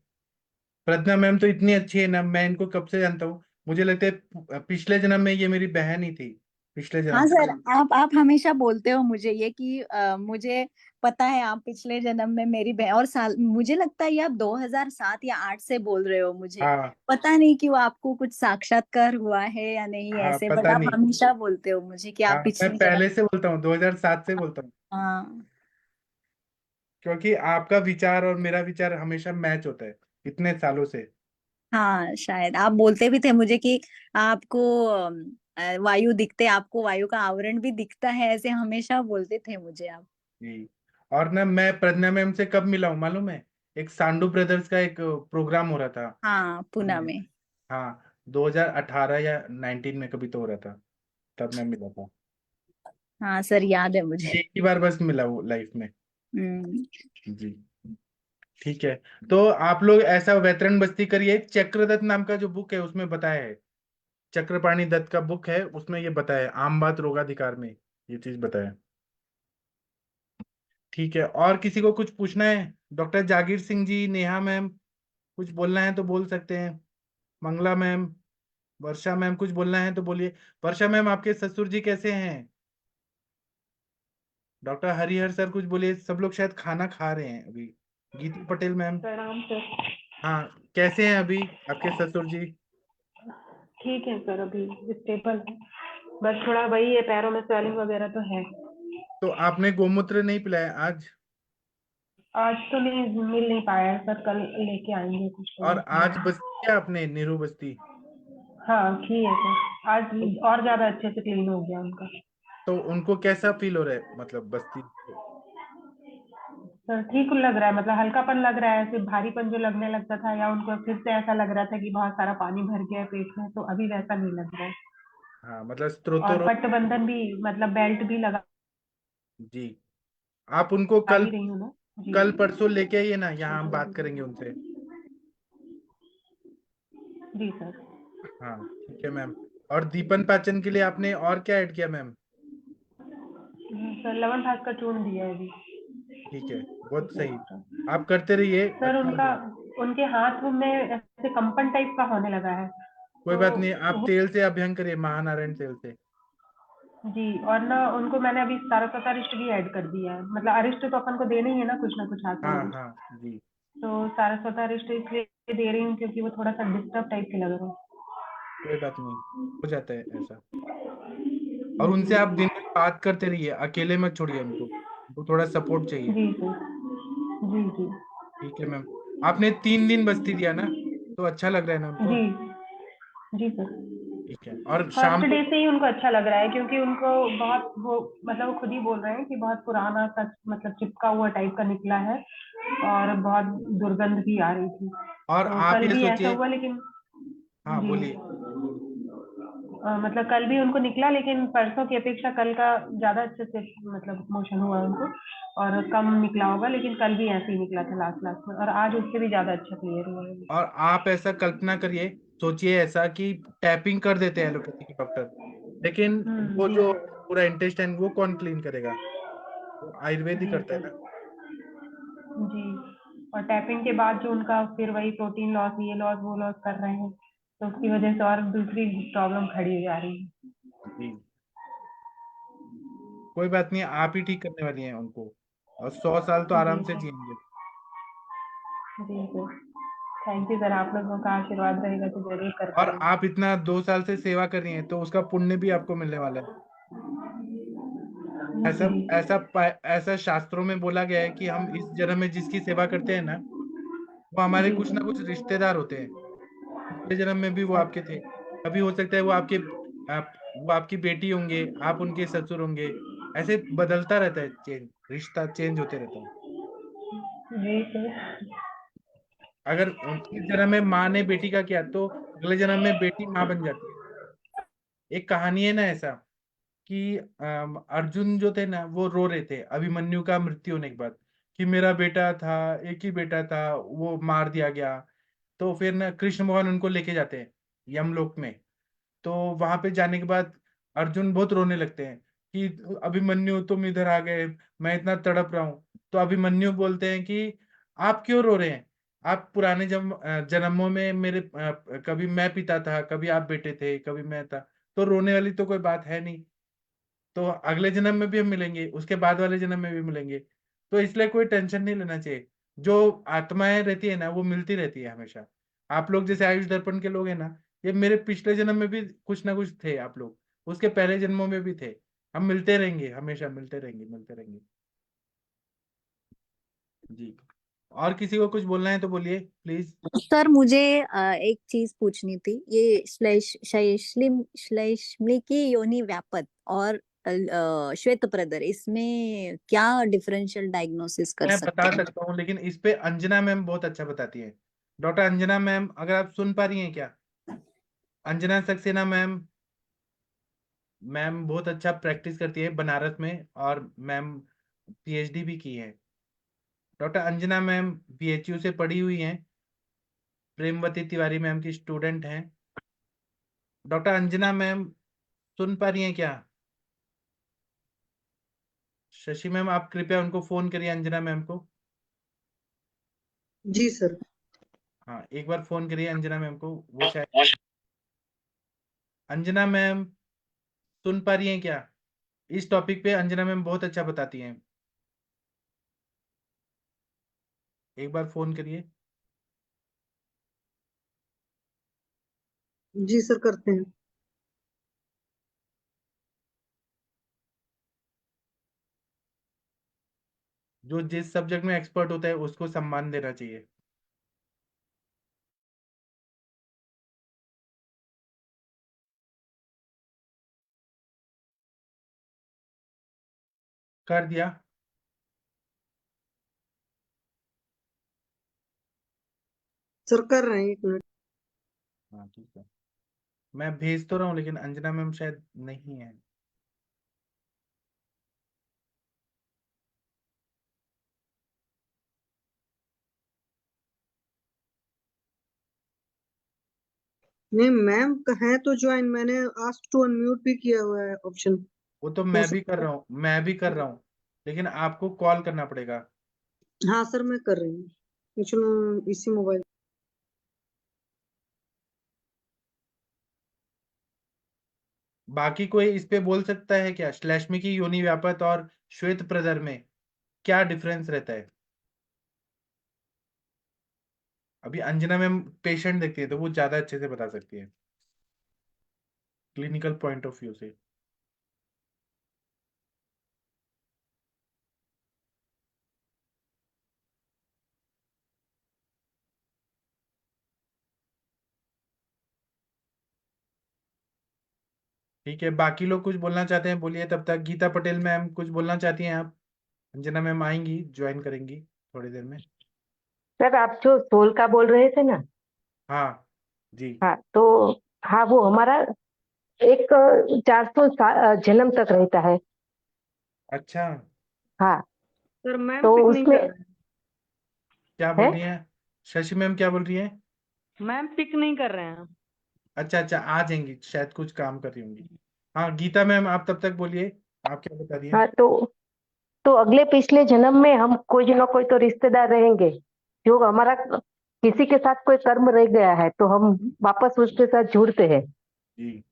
Speaker 2: प्रज्ञा मैम तो इतनी अच्छी है ना, मैं इनको कब से जानता हूँ। मुझे लगता है पिछले जन्म में ये मेरी बहन ही थी, पिछले
Speaker 3: हाँ
Speaker 2: जन्म से।
Speaker 3: सर, आप हमेशा बोलते हो मुझे ये कि मुझे पता है आप पिछले जन्म में मेरी बहन, और साल मुझे लगता है ये आप 2007 या 8 से बोल रहे हो मुझे।
Speaker 2: हाँ
Speaker 3: पता नहीं क्यों आपको कुछ साक्षात्कार हुआ है या नहीं
Speaker 2: हाँ,
Speaker 3: ऐसे, बट
Speaker 2: पता
Speaker 3: आप
Speaker 2: नहीं।
Speaker 3: हमेशा बोलते हो मुझे कि
Speaker 2: हाँ,
Speaker 3: आप
Speaker 2: मैं
Speaker 3: पिछले जन्म।
Speaker 2: पहले से बोलता हूँ, 2007 से बोलता हूँ।
Speaker 3: हाँ
Speaker 2: क्योंककि आपका विचार और मेरा विचार हमेशा मैच होता है, इतने सालों से।
Speaker 3: हाँ, शायद आप बोलते भी थे मुझे कि आपको वायु दिखते, आपको वायु का आवरण भी दिखता है, ऐसे हमेशा बोलते थे मुझे आप।
Speaker 2: जी। और ना, मैं प्रज्ञा मैम से कब मिला हूँ मालूम है? एक सांडू ब्रदर्स का एक प्रोग्राम हो रहा था।
Speaker 3: हाँ, पूना में।
Speaker 2: हाँ 2018 या 19 में कभी तो हो रहा था, तब मैं मिला था।
Speaker 3: हाँ सर, याद है मुझे।
Speaker 2: एक ही बार बस मिला वो लाइफ में।
Speaker 3: हम्म।
Speaker 2: जी ठीक है। तो आप लोग ऐसा वेतरण बस्ती करिए। चक्रदत्त नाम का जो बुक है उसमें बताया है, चक्रपाणी दत्त का बुक है, उसमें ये बताया है, आम बात रोगाधिकार में ये चीज बताया है। ठीक है, और किसी को कुछ पूछना है? डॉक्टर जागीर सिंह जी, नेहा मैम, कुछ बोलना है तो बोल सकते हैं। मंगला मैम, वर्षा मैम, कुछ बोलना है तो बोलिए। वर्षा मैम, आपके ससुर जी कैसे हैं? डॉक्टर हरिहर सर कुछ बोलिए। सब लोग शायद खाना खा रहे हैं अभी। गीता पटेल मैम,
Speaker 7: प्रणाम सर।
Speaker 2: हाँ कैसे हैं अभी आपके ससुर जी?
Speaker 7: ठीक है सर, अभी स्टेबल है, बस थोड़ा वही है, पैरों में स्वेलिंग वगैरह तो है।
Speaker 2: तो आपने गोमूत्र नहीं पिलाया आज?
Speaker 7: आज तो नहीं मिल नहीं पाया है सर, कल लेके आएंगे कुछ
Speaker 2: और
Speaker 7: लोग।
Speaker 2: आज बस्ती क्या आपने, नीरू बस्ती?
Speaker 7: हाँ की है सर, आज और ज्यादा अच्छे से क्लीन हो गया उनका।
Speaker 2: तो उनको कैसा फील हो रहा है, मतलब बस्ती?
Speaker 7: सर ठीक लग रहा है, मतलब हल्कापन लग रहा है, सिर्फ भारीपन जो लगने लगता था, या उनको फिर से ऐसा लग रहा था कि बहुत सारा पानी भर गया है पेट में, तो अभी वैसा नहीं लग रहा है।
Speaker 2: हाँ मतलब
Speaker 7: और
Speaker 2: स्त्रोतो।
Speaker 7: पट्टबंधन भी, मतलब बेल्ट भी लगा
Speaker 2: जी, आप उनको कल,
Speaker 7: ही रही हूँ मैं। जी
Speaker 2: कल परसों लेके आइए ना, यहाँ हम बात करेंगे उनसे।
Speaker 7: जी सर।
Speaker 2: हाँ ठीक है मैम। और दीपन पाचन के लिए आपने और क्या ऐड किया मैम?
Speaker 7: सर लवन भाग का चूर्ण दिया है अभी।
Speaker 2: ठीक है, बहुत सही, आप करते रहिए,
Speaker 7: सर
Speaker 2: अच्छा
Speaker 7: उनका,
Speaker 2: होगा।
Speaker 7: उनके हाथ में ऐसे कंपन टाइप का होने लगा है,
Speaker 2: कोई
Speaker 7: तो
Speaker 2: बात नहीं, आप
Speaker 7: वो,
Speaker 2: तेल से अभ्यंग करिए, महानारायण तेल से।
Speaker 7: जी, और ना उनको मैंने अभी सारस्वत अरिष्ट भी ऐड कर दिया है, मतलब अरिष्ट तो अपन को देना ही है ना कुछ ना कुछ हाथ में
Speaker 2: हाँ
Speaker 7: अभी।
Speaker 2: हाँ जी,
Speaker 7: तो सारस्वत अरिष्ट इसलिए दे रही हूँ क्योंकि वो थोड़ा सा डिस्टर्ब टाइप के लग रहे हैं।
Speaker 2: कोई बात नहीं, हो जाता है ऐसा। और उनसे आप दिन में बात करते रहिए, अकेले मत छोड़िए उनको, उनको थोड़ा सपोर्ट चाहिए।
Speaker 7: जी सर। जी जी।
Speaker 2: ठीक है मैम। आपने 3 दिन बस्ती दिया ना, तो अच्छा लग रहा है ना उनको?
Speaker 7: जी जी सर।
Speaker 2: ठीक है, और शाम
Speaker 7: फर्स्ट
Speaker 2: को?
Speaker 7: डे से ही उनको अच्छा लग रहा है, क्योंकि उनको बहुत वो, मतलब वो खुद ही बोल रहे हैं कि बहुत पुराना सा, मतलब चिपका हुआ टाइप का निकला है, और बहुत दुर्गंध भी आ रही थी।
Speaker 2: और
Speaker 7: तो
Speaker 2: आप
Speaker 7: कल
Speaker 2: ये
Speaker 7: भी ऐसा
Speaker 2: सोचिए।
Speaker 7: हुआ, लेकिन
Speaker 2: हाँ
Speaker 7: जी,
Speaker 2: बोलिए।
Speaker 7: मतलब कल भी उनको निकला, लेकिन परसों की अपेक्षा कल का ज्यादा अच्छे से मतलब मोशन हुआ उनको, और कम निकला होगा, लेकिन कल भी ऐसे ही निकला था लास्ट लास्ट में, और आज उससे भी ज्यादा अच्छा क्लियर हुआ है।
Speaker 2: और आप ऐसा कल्पना करिए, सोचिए ऐसा कि टैपिंग कर देते हैं एलोपैथी के डॉक्टर, लेकिन वो
Speaker 7: जी
Speaker 2: जो पूरा इंटेस्टाइन वो कौन क्लीन करेगा? वो आयुर्वेद ही
Speaker 7: जी
Speaker 2: करता है
Speaker 7: सर।
Speaker 2: ना।
Speaker 7: जी, और टैपिंग के बाद जो उनका फिर वही प्रोटीन लॉस, ये लॉस वो लॉस कर रहे हैं, तो उसकी वजह से और दूसरी प्रॉब्लम खड़ी हो जा रही है।
Speaker 2: जी, कोई बात नहीं, आप ही ठीक करने वाली हैं उनको, और 100 साल तो
Speaker 7: जी
Speaker 2: आराम से
Speaker 7: सर।
Speaker 2: जिएंगे।
Speaker 7: जी सर, थैंक यू सर, आप लोगों का आशीर्वाद रहेगा तो जरूर कर
Speaker 2: और
Speaker 7: पाएंगे।
Speaker 2: आप इतना 2 साल से सेवा कर रही हैं, तो उसका पुण्य भी आपको मिलने वाला है। ऐसा
Speaker 7: जी
Speaker 2: ऐसा शास्त्रों में बोला गया है कि हम इस जन्म में जिसकी सेवा करते हैं ना, वो हमारे
Speaker 7: जी
Speaker 2: कुछ ना कुछ
Speaker 7: सर।
Speaker 2: रिश्तेदार होते हैं। पिछले जन्म में भी वो आपके थे, कभी हो सकता है वो आपके, वो आपकी बेटी होंगे, आप उनके ससुर होंगे। ऐसे बदलता रहता है, चेंज, रिश्ता चेंज होते रहता है।
Speaker 7: जी सर।
Speaker 2: अगर इस जन्म में माँ ने बेटी का किया, तो अगले जन्म में बेटी माँ बन जाती है। एक कहानी है ना ऐसा, कि अर्जुन जो थे ना, वो रो रहे थे अभिमन्यु का मृत्यु होने के बाद, कि मेरा बेटा था, एक ही बेटा था, वो मार दिया गया। तो फिर ना कृष्ण भगवान उनको लेके जाते हैं यमलोक में। तो वहां पे जाने के बाद अर्जुन बहुत रोने लगते हैं कि अभिमन्यु तुम इधर आ गए, मैं इतना तड़प रहा हूँ। तो अभिमन्यु बोलते हैं कि आप क्यों रो रहे हैं? आप पुराने जन्मों में मेरे कभी मैं पिता था, कभी आप बेटे थे, कभी मैं था, तो रोने वाली तो कोई बात है नहीं। तो अगले जन्म में भी हम मिलेंगे, उसके बाद वाले जन्म में भी मिलेंगे, तो इसलिए कोई टेंशन नहीं लेना चाहिए। जो आत्माएं रहती है ना, वो मिलती रहती है हमेशा। आप लोग जैसे आयुष दर्पण के लोग हैं ना, ये मेरे पिछले जन्म में भी कुछ ना कुछ थे आप लोग, उसके पहले जन्मों में भी थे। हम मिलते रहेंगे, हमेशा मिलते रहेंगे, मिलते रहेंगे। जी, और किसी को कुछ बोलना है तो बोलिए प्लीज।
Speaker 3: सर मुझे एक चीज पूछनी थी, ये श्लेष्मलिकी योनि व्यापत और श्वेत प्रदर, इसमें क्या डिफरेंशियल डायग्नोसिस कर
Speaker 2: मैं
Speaker 3: सकते
Speaker 2: बता
Speaker 3: हैं?
Speaker 2: सकता हूँ, लेकिन इस पे अंजना मैम बहुत अच्छा बताती है। डॉक्टर अंजना मैम, अगर आप सुन पा रही हैं क्या? अंजना सक्सेना मैम, मैम बहुत अच्छा प्रैक्टिस करती है बनारस में, और मैम पीएचडी भी की है। डॉक्टर अंजना मैम बीएचयू से पढ़ी हुई हैं, प्रेमवती तिवारी मैम की स्टूडेंट हैं। डॉक्टर अंजना मैम सुन पा रही हैं क्या? शशि मैम, आप कृपया उनको फोन करिए, अंजना मैम को।
Speaker 4: जी सर।
Speaker 2: हाँ, एक बार फोन करिए अंजना मैम को, वो शायद। अंजना मैम सुन पा रही हैं क्या? इस टॉपिक पे अंजना मैम बहुत अच्छा बताती हैं, एक बार फोन करिए।
Speaker 4: जी सर, करते हैं।
Speaker 2: जो जिस सब्जेक्ट में एक्सपर्ट होता है उसको सम्मान देना चाहिए। कर दिया?
Speaker 4: सर कर रहे हैं, 1 मिनट।
Speaker 2: हाँ ठीक है, मैं भेज तो रहा हूँ, लेकिन अंजना मैम शायद नहीं है।
Speaker 4: नहीं मैम है तो ज्वाइन, मैंने आस्क टू अनम्यूट भी किया हुआ है ऑप्शन।
Speaker 2: वो तो
Speaker 4: हो
Speaker 2: मैं भी कर
Speaker 4: सकता
Speaker 2: रहा हूँ, मैं भी कर रहा हूँ, लेकिन आपको कॉल करना पड़ेगा।
Speaker 4: है। हाँ सर, मैं कर रही हूँ एक्चुअली इसी मोबाइल।
Speaker 2: बाकी कोई इस पे बोल सकता है क्या, श्लेष्मी की योनि व्यापत और श्वेत प्रदर में क्या डिफरेंस रहता है? अभी अंजना मैम पेशेंट देखती है तो वो ज्यादा अच्छे से बता सकती है, क्लिनिकल पॉइंट ऑफ व्यू से। ठीक है, बाकी लोग कुछ बोलना चाहते हैं बोलिए, तब तक गीता पटेल मैम कुछ बोलना चाहती हैं आप? अंजना मैम आएंगी, ज्वाइन करेंगी थोड़ी देर में।
Speaker 8: सर आप जो सोल का बोल रहे थे ना।
Speaker 2: हाँ जी।
Speaker 8: हाँ तो हाँ वो हमारा एक 400 जन्म तक रहता है।
Speaker 2: अच्छा,
Speaker 8: हाँ
Speaker 4: सर मैम
Speaker 8: तो
Speaker 4: पिक नहीं
Speaker 8: उसमें
Speaker 4: कर रहे
Speaker 2: क्या
Speaker 8: है।
Speaker 2: बोल रही हैं? शशि मैम क्या बोल रही हैं?
Speaker 4: हैं। मैम पिक नहीं कर रहे हैं।
Speaker 2: अच्छा अच्छा, आ जाएंगी, शायद कुछ काम कर रही होंगी। हाँ गीता मैम, आप तब तक बोलिए, आप क्या बता रही हैं?
Speaker 8: हाँ तो अगले पिछले जन्म में हम कोई ना कोई तो रिश्तेदार रहेंगे, जो हमारा किसी के साथ कोई कर्म रह गया है तो हम वापस उसके साथ जुड़ते हैं।
Speaker 2: जी,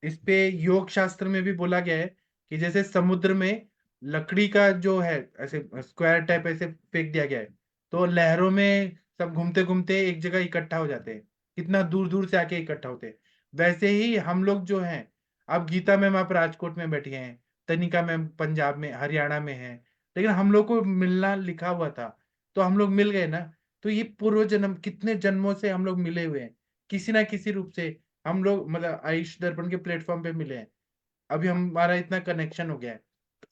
Speaker 2: इस पे योग शास्त्र में भी बोला गया है कि जैसे समुद्र में लकड़ी का जो है ऐसे स्क्वायर टाइप ऐसे फेंक दिया गया है, तो लहरों में सब घूमते घूमते एक जगह इकट्ठा हो जाते हैं, कितना दूर दूर से आके इकट्ठा होते हैं। वैसे ही हम लोग जो हैं, अब गीता मैम आप राजकोट में बैठी हैं, तनिका मैम पंजाब में हरियाणा में है, लेकिन हम लोग को मिलना लिखा हुआ था, तो हम लोग मिल गए ना। तो ये पूर्व जन्म, कितने जन्मों से हम लोग मिले हुए हैं, किसी ना किसी रूप से हम लोग, मतलब आयुष दर्पण के प्लेटफॉर्म पे मिले हैं। अभी हमारा इतना कनेक्शन हो गया है,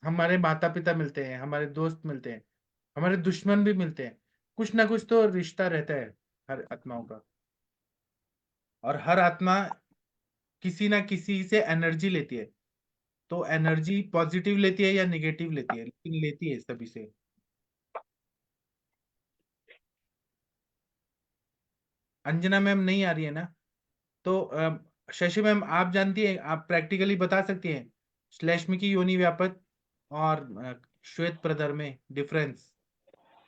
Speaker 2: हमारे माता पिता मिलते हैं, हमारे दोस्त मिलते हैं, हमारे दुश्मन भी मिलते हैं, कुछ ना कुछ तो रिश्ता रहता है हर आत्माओं का। और हर आत्मा किसी ना किसी से एनर्जी लेती है, तो एनर्जी पॉजिटिव लेती है या निगेटिव लेती है, लेकिन लेती है सभी से। अंजना मैम नहीं आ रही है ना? तो शशि मैम, आप जानती हैं, आप प्रैक्टिकली बता सकती हैं श्लेष्मी की योनि व्यापक और श्वेत प्रदर में डिफरेंस?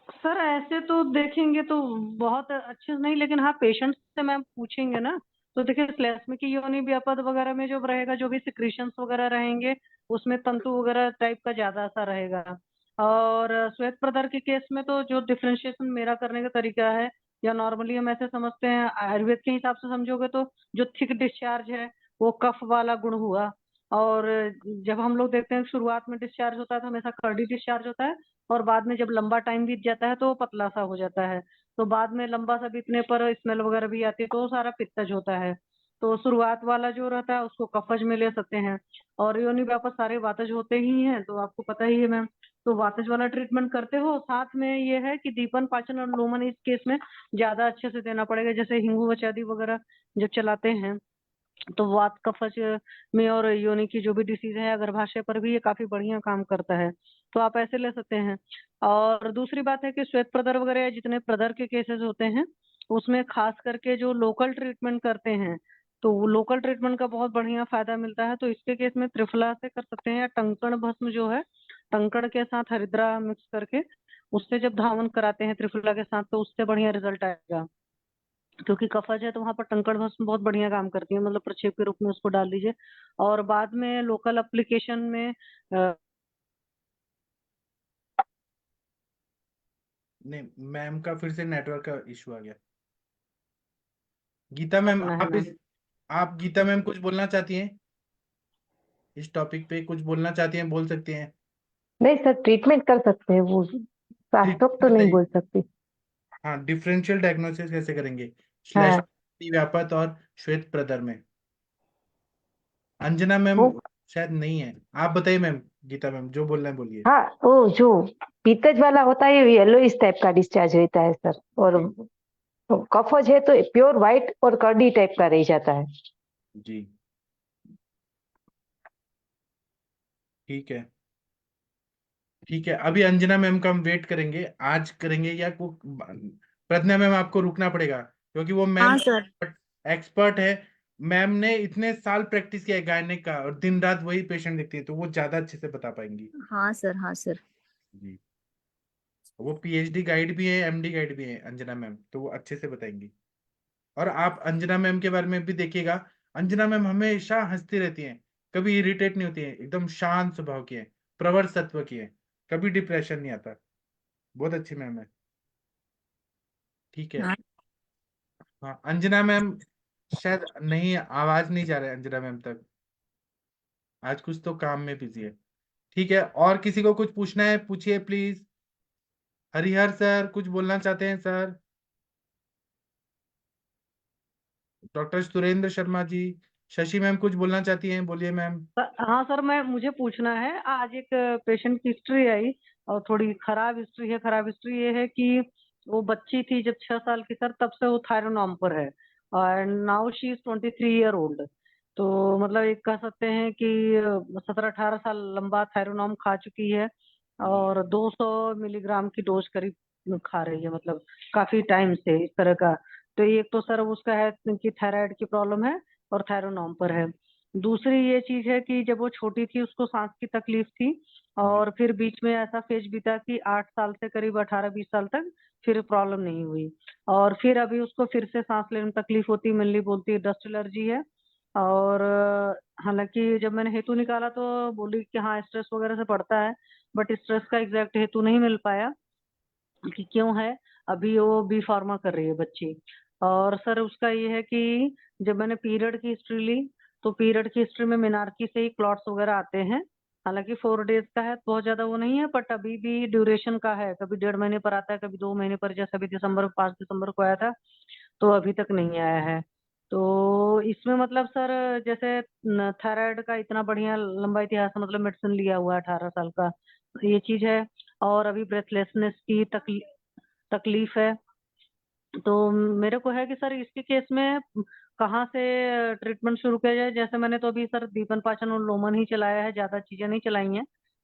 Speaker 9: सर ऐसे तो देखेंगे तो बहुत अच्छे नहीं, लेकिन हाँ पेशेंट से मैम पूछेंगे ना, तो देखिए श्लेष्मी की योनि व्यापद वगैरह में जो रहेगा, जो भी सिक्रीशंस वगैरह रहेंगे उसमें तंतु वगैरह टाइप का ज्यादा सा रहेगा। और श्वेत प्रदर के केस में तो जो डिफरेंशिएशन मेरा करने का तरीका है, या नॉर्मली हम ऐसे समझते हैं, आयुर्वेद के हिसाब से समझोगे तो जो थिक डिस्चार्ज है वो कफ वाला गुण हुआ। और जब हम लोग देखते हैं शुरुआत में डिस्चार्ज होता है तो हमेशा कर्डी डिस्चार्ज होता है, और बाद में जब लंबा टाइम बीत जाता है तो वो पतला सा हो जाता है। तो बाद में लंबा सा बीतने पर स्मेल वगैरह भी आती है, तो वो सारा पित्तज होता है। तो शुरुआत वाला जो रहता है उसको कफज में ले सकते हैं। और योनि व्यापक सारे वातज होते ही हैं, तो आपको पता ही है मैम। तो वातज वाला ट्रीटमेंट करते हो, साथ में ये है कि दीपन पाचन और लोमन इस केस में ज्यादा अच्छे से देना पड़ेगा। जैसे हिंगू वचादी वगैरह जब चलाते हैं तो वात कफज में और योनि की जो भी डिसीज है गर्भाशय पर भी ये काफी बढ़िया काम करता है, तो आप ऐसे ले सकते हैं। और दूसरी बात है कि श्वेत प्रदर वगैरह या जितने प्रदर के केसेस होते हैं उसमें खास करके जो लोकल ट्रीटमेंट करते हैं तो लोकल ट्रीटमेंट का बहुत बढ़िया फायदा मिलता है। तो इसके केस में त्रिफला से कर सकते हैं, या टंकण भस्म जो है टंकण के साथ हरिद्रा मिक्स करके उससे जब धावन कराते हैं त्रिफला के साथ तो उससे बढ़िया रिजल्ट आएगा। क्योंकि कफज है तो वहां पर टंकण भस्म बहुत बढ़िया काम करती है, मतलब प्रक्षेप के रूप में उसको डाल दीजिए। और बाद में लोकल एप्लीकेशन में
Speaker 2: नहीं, मैम का फिर से नेटवर्क का इशू आ गया। गीता मैम,
Speaker 9: करना है मैम।
Speaker 2: आप गीता मैम कुछ बोलना चाहती हैं इस टॉपिक पे? कुछ बोलना चाहती हैं, बोल सकती हैं।
Speaker 8: नहीं सर, ट्रीटमेंट कर सकते हैं, वो शास्त्रोक्त तो नहीं
Speaker 2: बताइए।
Speaker 8: बोल सकती।
Speaker 2: हाँ, डिफरेंशियल डायग्नोसिस कैसे करेंगे
Speaker 8: हाँ
Speaker 2: व्यापत और श्वेत प्रदर में? अंजना मैम
Speaker 8: वो
Speaker 2: शायद नहीं है, आप बताइए मैम। गीता मैम जो बोलना है बोलिए।
Speaker 8: हाँ, वो जो पीतज वाला होता है येलो इस टाइप का डिस्चार्ज रहता है सर, और कफज है तो प्योर व्हाइट और कर्डी टाइप का रह जाता है।
Speaker 2: जी, ठीक है, ठीक है। अभी अंजना मैम का हम वेट करेंगे, आज करेंगे या प्रज्ञा मैम आपको रुकना पड़ेगा क्योंकि वो मैम
Speaker 3: हाँ सर।
Speaker 2: एक्सपर्ट है। मैम ने इतने साल प्रैक्टिस किया है गायनेक का और दिन रात वही पेशेंट देखती है, तो वो ज्यादा अच्छे से बता पाएंगी।
Speaker 3: हाँ सर, हाँ सर।
Speaker 2: जी, वो पीएचडी गाइड भी है, एमडी गाइड भी है अंजना मैम, तो वो अच्छे से बताएंगी। और आप अंजना मैम के बारे में भी देखिएगा। अंजना मैम हमेशा हंसती रहती हैं, कभी इरिटेट नहीं होती है, एकदम शांत स्वभाव की है, प्रवर सत्व की है, कभी डिप्रेशन नहीं आता। बहुत अच्छी मैम है। ठीक है।
Speaker 3: हाँ
Speaker 2: हाँ, अंजना मैम शायद नहीं, आवाज नहीं जा रहा है अंजना मैम तक, आज कुछ तो काम में बिजी है। ठीक है, और किसी को कुछ पूछना है पूछिए प्लीज। हरिहर सर कुछ बोलना चाहते हैं sir? Doctor Surendra Sharma ji, Shashi ma'am कुछ बोलना चाहती हैं, बोलिए मैम।
Speaker 9: हाँ सर, मुझे पूछना है। आज एक पेशेंट की हिस्ट्री आई और थोड़ी खराब हिस्ट्री है। खराब हिस्ट्री ये है कि वो बच्ची थी जब 6 साल की सर, तब से वो थायरोनॉम पर है और now she is 23 year old. तो मतलब एक कह सकते हैं कि 17-18 साल लंबा थायरोनॉम खा चुकी है और 200 मिलीग्राम की डोज करीब खा रही है, मतलब काफी टाइम से इस तरह का। तो एक तो सर उसका है कि थायराइड की प्रॉब्लम है और थायरोनॉम पर है। दूसरी ये चीज है कि जब वो छोटी थी उसको सांस की तकलीफ थी और फिर बीच में ऐसा फेज बीता कि 8 साल से करीब 18-20 साल तक फिर प्रॉब्लम नहीं हुई। और फिर अभी उसको फिर से सांस लेने में तकलीफ होती, मिल्ली बोलती है, डस्ट एलर्जी है। और हालांकि जब मैंने हेतु निकाला तो बोली कि हाँ स्ट्रेस वगैरह से पड़ता है, बट स्ट्रेस का एग्जैक्ट हेतु नहीं मिल पाया कि क्यों है। अभी वो बी फार्मा कर रही है बच्ची। और सर उसका ये है कि जब मैंने पीरियड की हिस्ट्री ली तो पीरियड की हिस्ट्री में मिनार्की से ही क्लॉट्स वगैरह आते हैं। हालांकि 4 डेज का है, बहुत ज्यादा वो नहीं है, बट अभी भी ड्यूरेशन का है, कभी 1.5 महीने पर आता है, कभी 2 महीने पर। जैसे अभी 5 दिसंबर को आया था तो अभी तक नहीं आया है। तो इसमें मतलब सर जैसे थायराइड का इतना बढ़िया लंबा इतिहास है, मतलब मेडिसिन लिया हुआ है 18 साल का, ये चीज है। और अभी ब्रेथलेसनेस की तकलीफ है। तो मेरे को है कि सर इसके केस में कहाँ से ट्रीटमेंट शुरू किया जाए। जैसे मैंने तो अभी सर दीपन पाचन और लोमन ही चलाया है, ज्यादा चीजें नहीं चलाई हैं।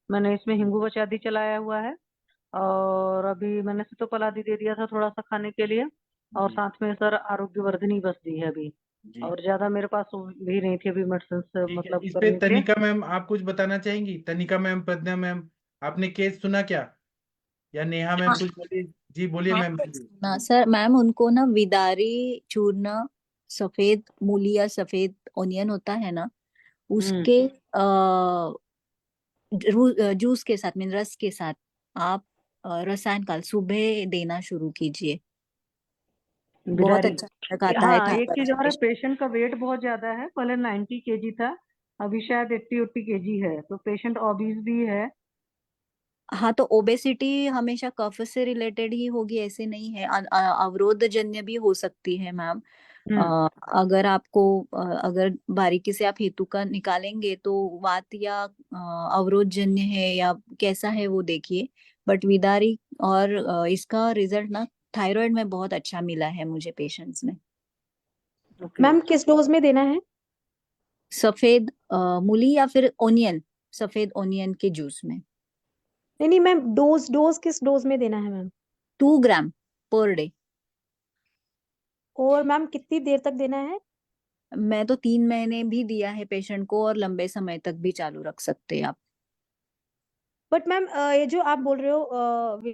Speaker 9: मैंने इसमें हिंगू बचादी चलाया हुआ है और अभी मैंने सितोपलादी दे दिया था थोड़ा सा खाने के लिए। और
Speaker 2: जी,
Speaker 9: साथ में सर आरोग्यवर्धिनी बस दी है अभी।
Speaker 2: जी,
Speaker 9: और ज्यादा मेरे पास वो भी नहीं थी अभी मेडिसिन से
Speaker 2: ठीक है।
Speaker 9: मतलब
Speaker 2: इस पे
Speaker 9: करने के।
Speaker 2: तनिका मैम आप कुछ बताना चाहेंगी? तनिका मैम, प्रज्ञा मैम, आपने केस सुना क्या? या नेहा मैम
Speaker 3: हाँ
Speaker 2: कुछ बोलिए। जी बोलिए
Speaker 3: हाँ
Speaker 2: मैम।
Speaker 3: सर, सुना सर। मैम उनको ना विदारी चूर्ण, सफेद मूली या सफेद ओनियन होता है ना,
Speaker 9: हम्म।
Speaker 3: उसके जूस के साथ, मीन रस के साथ आप रसायन काल सुबह देना शुरू कीजिए। बहुत
Speaker 9: बिडारी।
Speaker 3: अच्छा फर्क आता है
Speaker 9: हाँ एक
Speaker 3: थायराइड
Speaker 9: चीज और है,
Speaker 3: पेशेंट।
Speaker 9: पेशेंट का वेट बहुत ज्यादा है, पहले 90 kg था, अभी शायद 80-80 kg है, तो पेशेंट ऑबीज भी है।
Speaker 3: हाँ, तो ओबेसिटी हमेशा कफ से रिलेटेड ही होगी ऐसे नहीं है, अवरोध जन्य भी हो सकती है मैम। अगर आपको अगर बारीकी से आप हेतु का निकालेंगे तो वात या अवरोध जन्य है या कैसा है वो देखिए, बट विदारी और इसका रिजल्ट ना थायराइड में बहुत अच्छा मिला है मुझे पेशेंट्स में।
Speaker 5: मैम किस डोज में देना है?
Speaker 3: सफेद मूली या फिर ओनियन, सफेद ओनियन के जूस में।
Speaker 5: नहीं मैम, डोज किस डोज में देना है मैम?
Speaker 3: 2 ग्राम पर डे।
Speaker 5: और मैम कितनी देर तक देना है?
Speaker 3: मैं तो 3 महीने भी दिया है पेशेंट को और लंबे समय तक भी चालू रख सकते हैं आप।
Speaker 5: बट मैम ये जो आप बोल रहे हो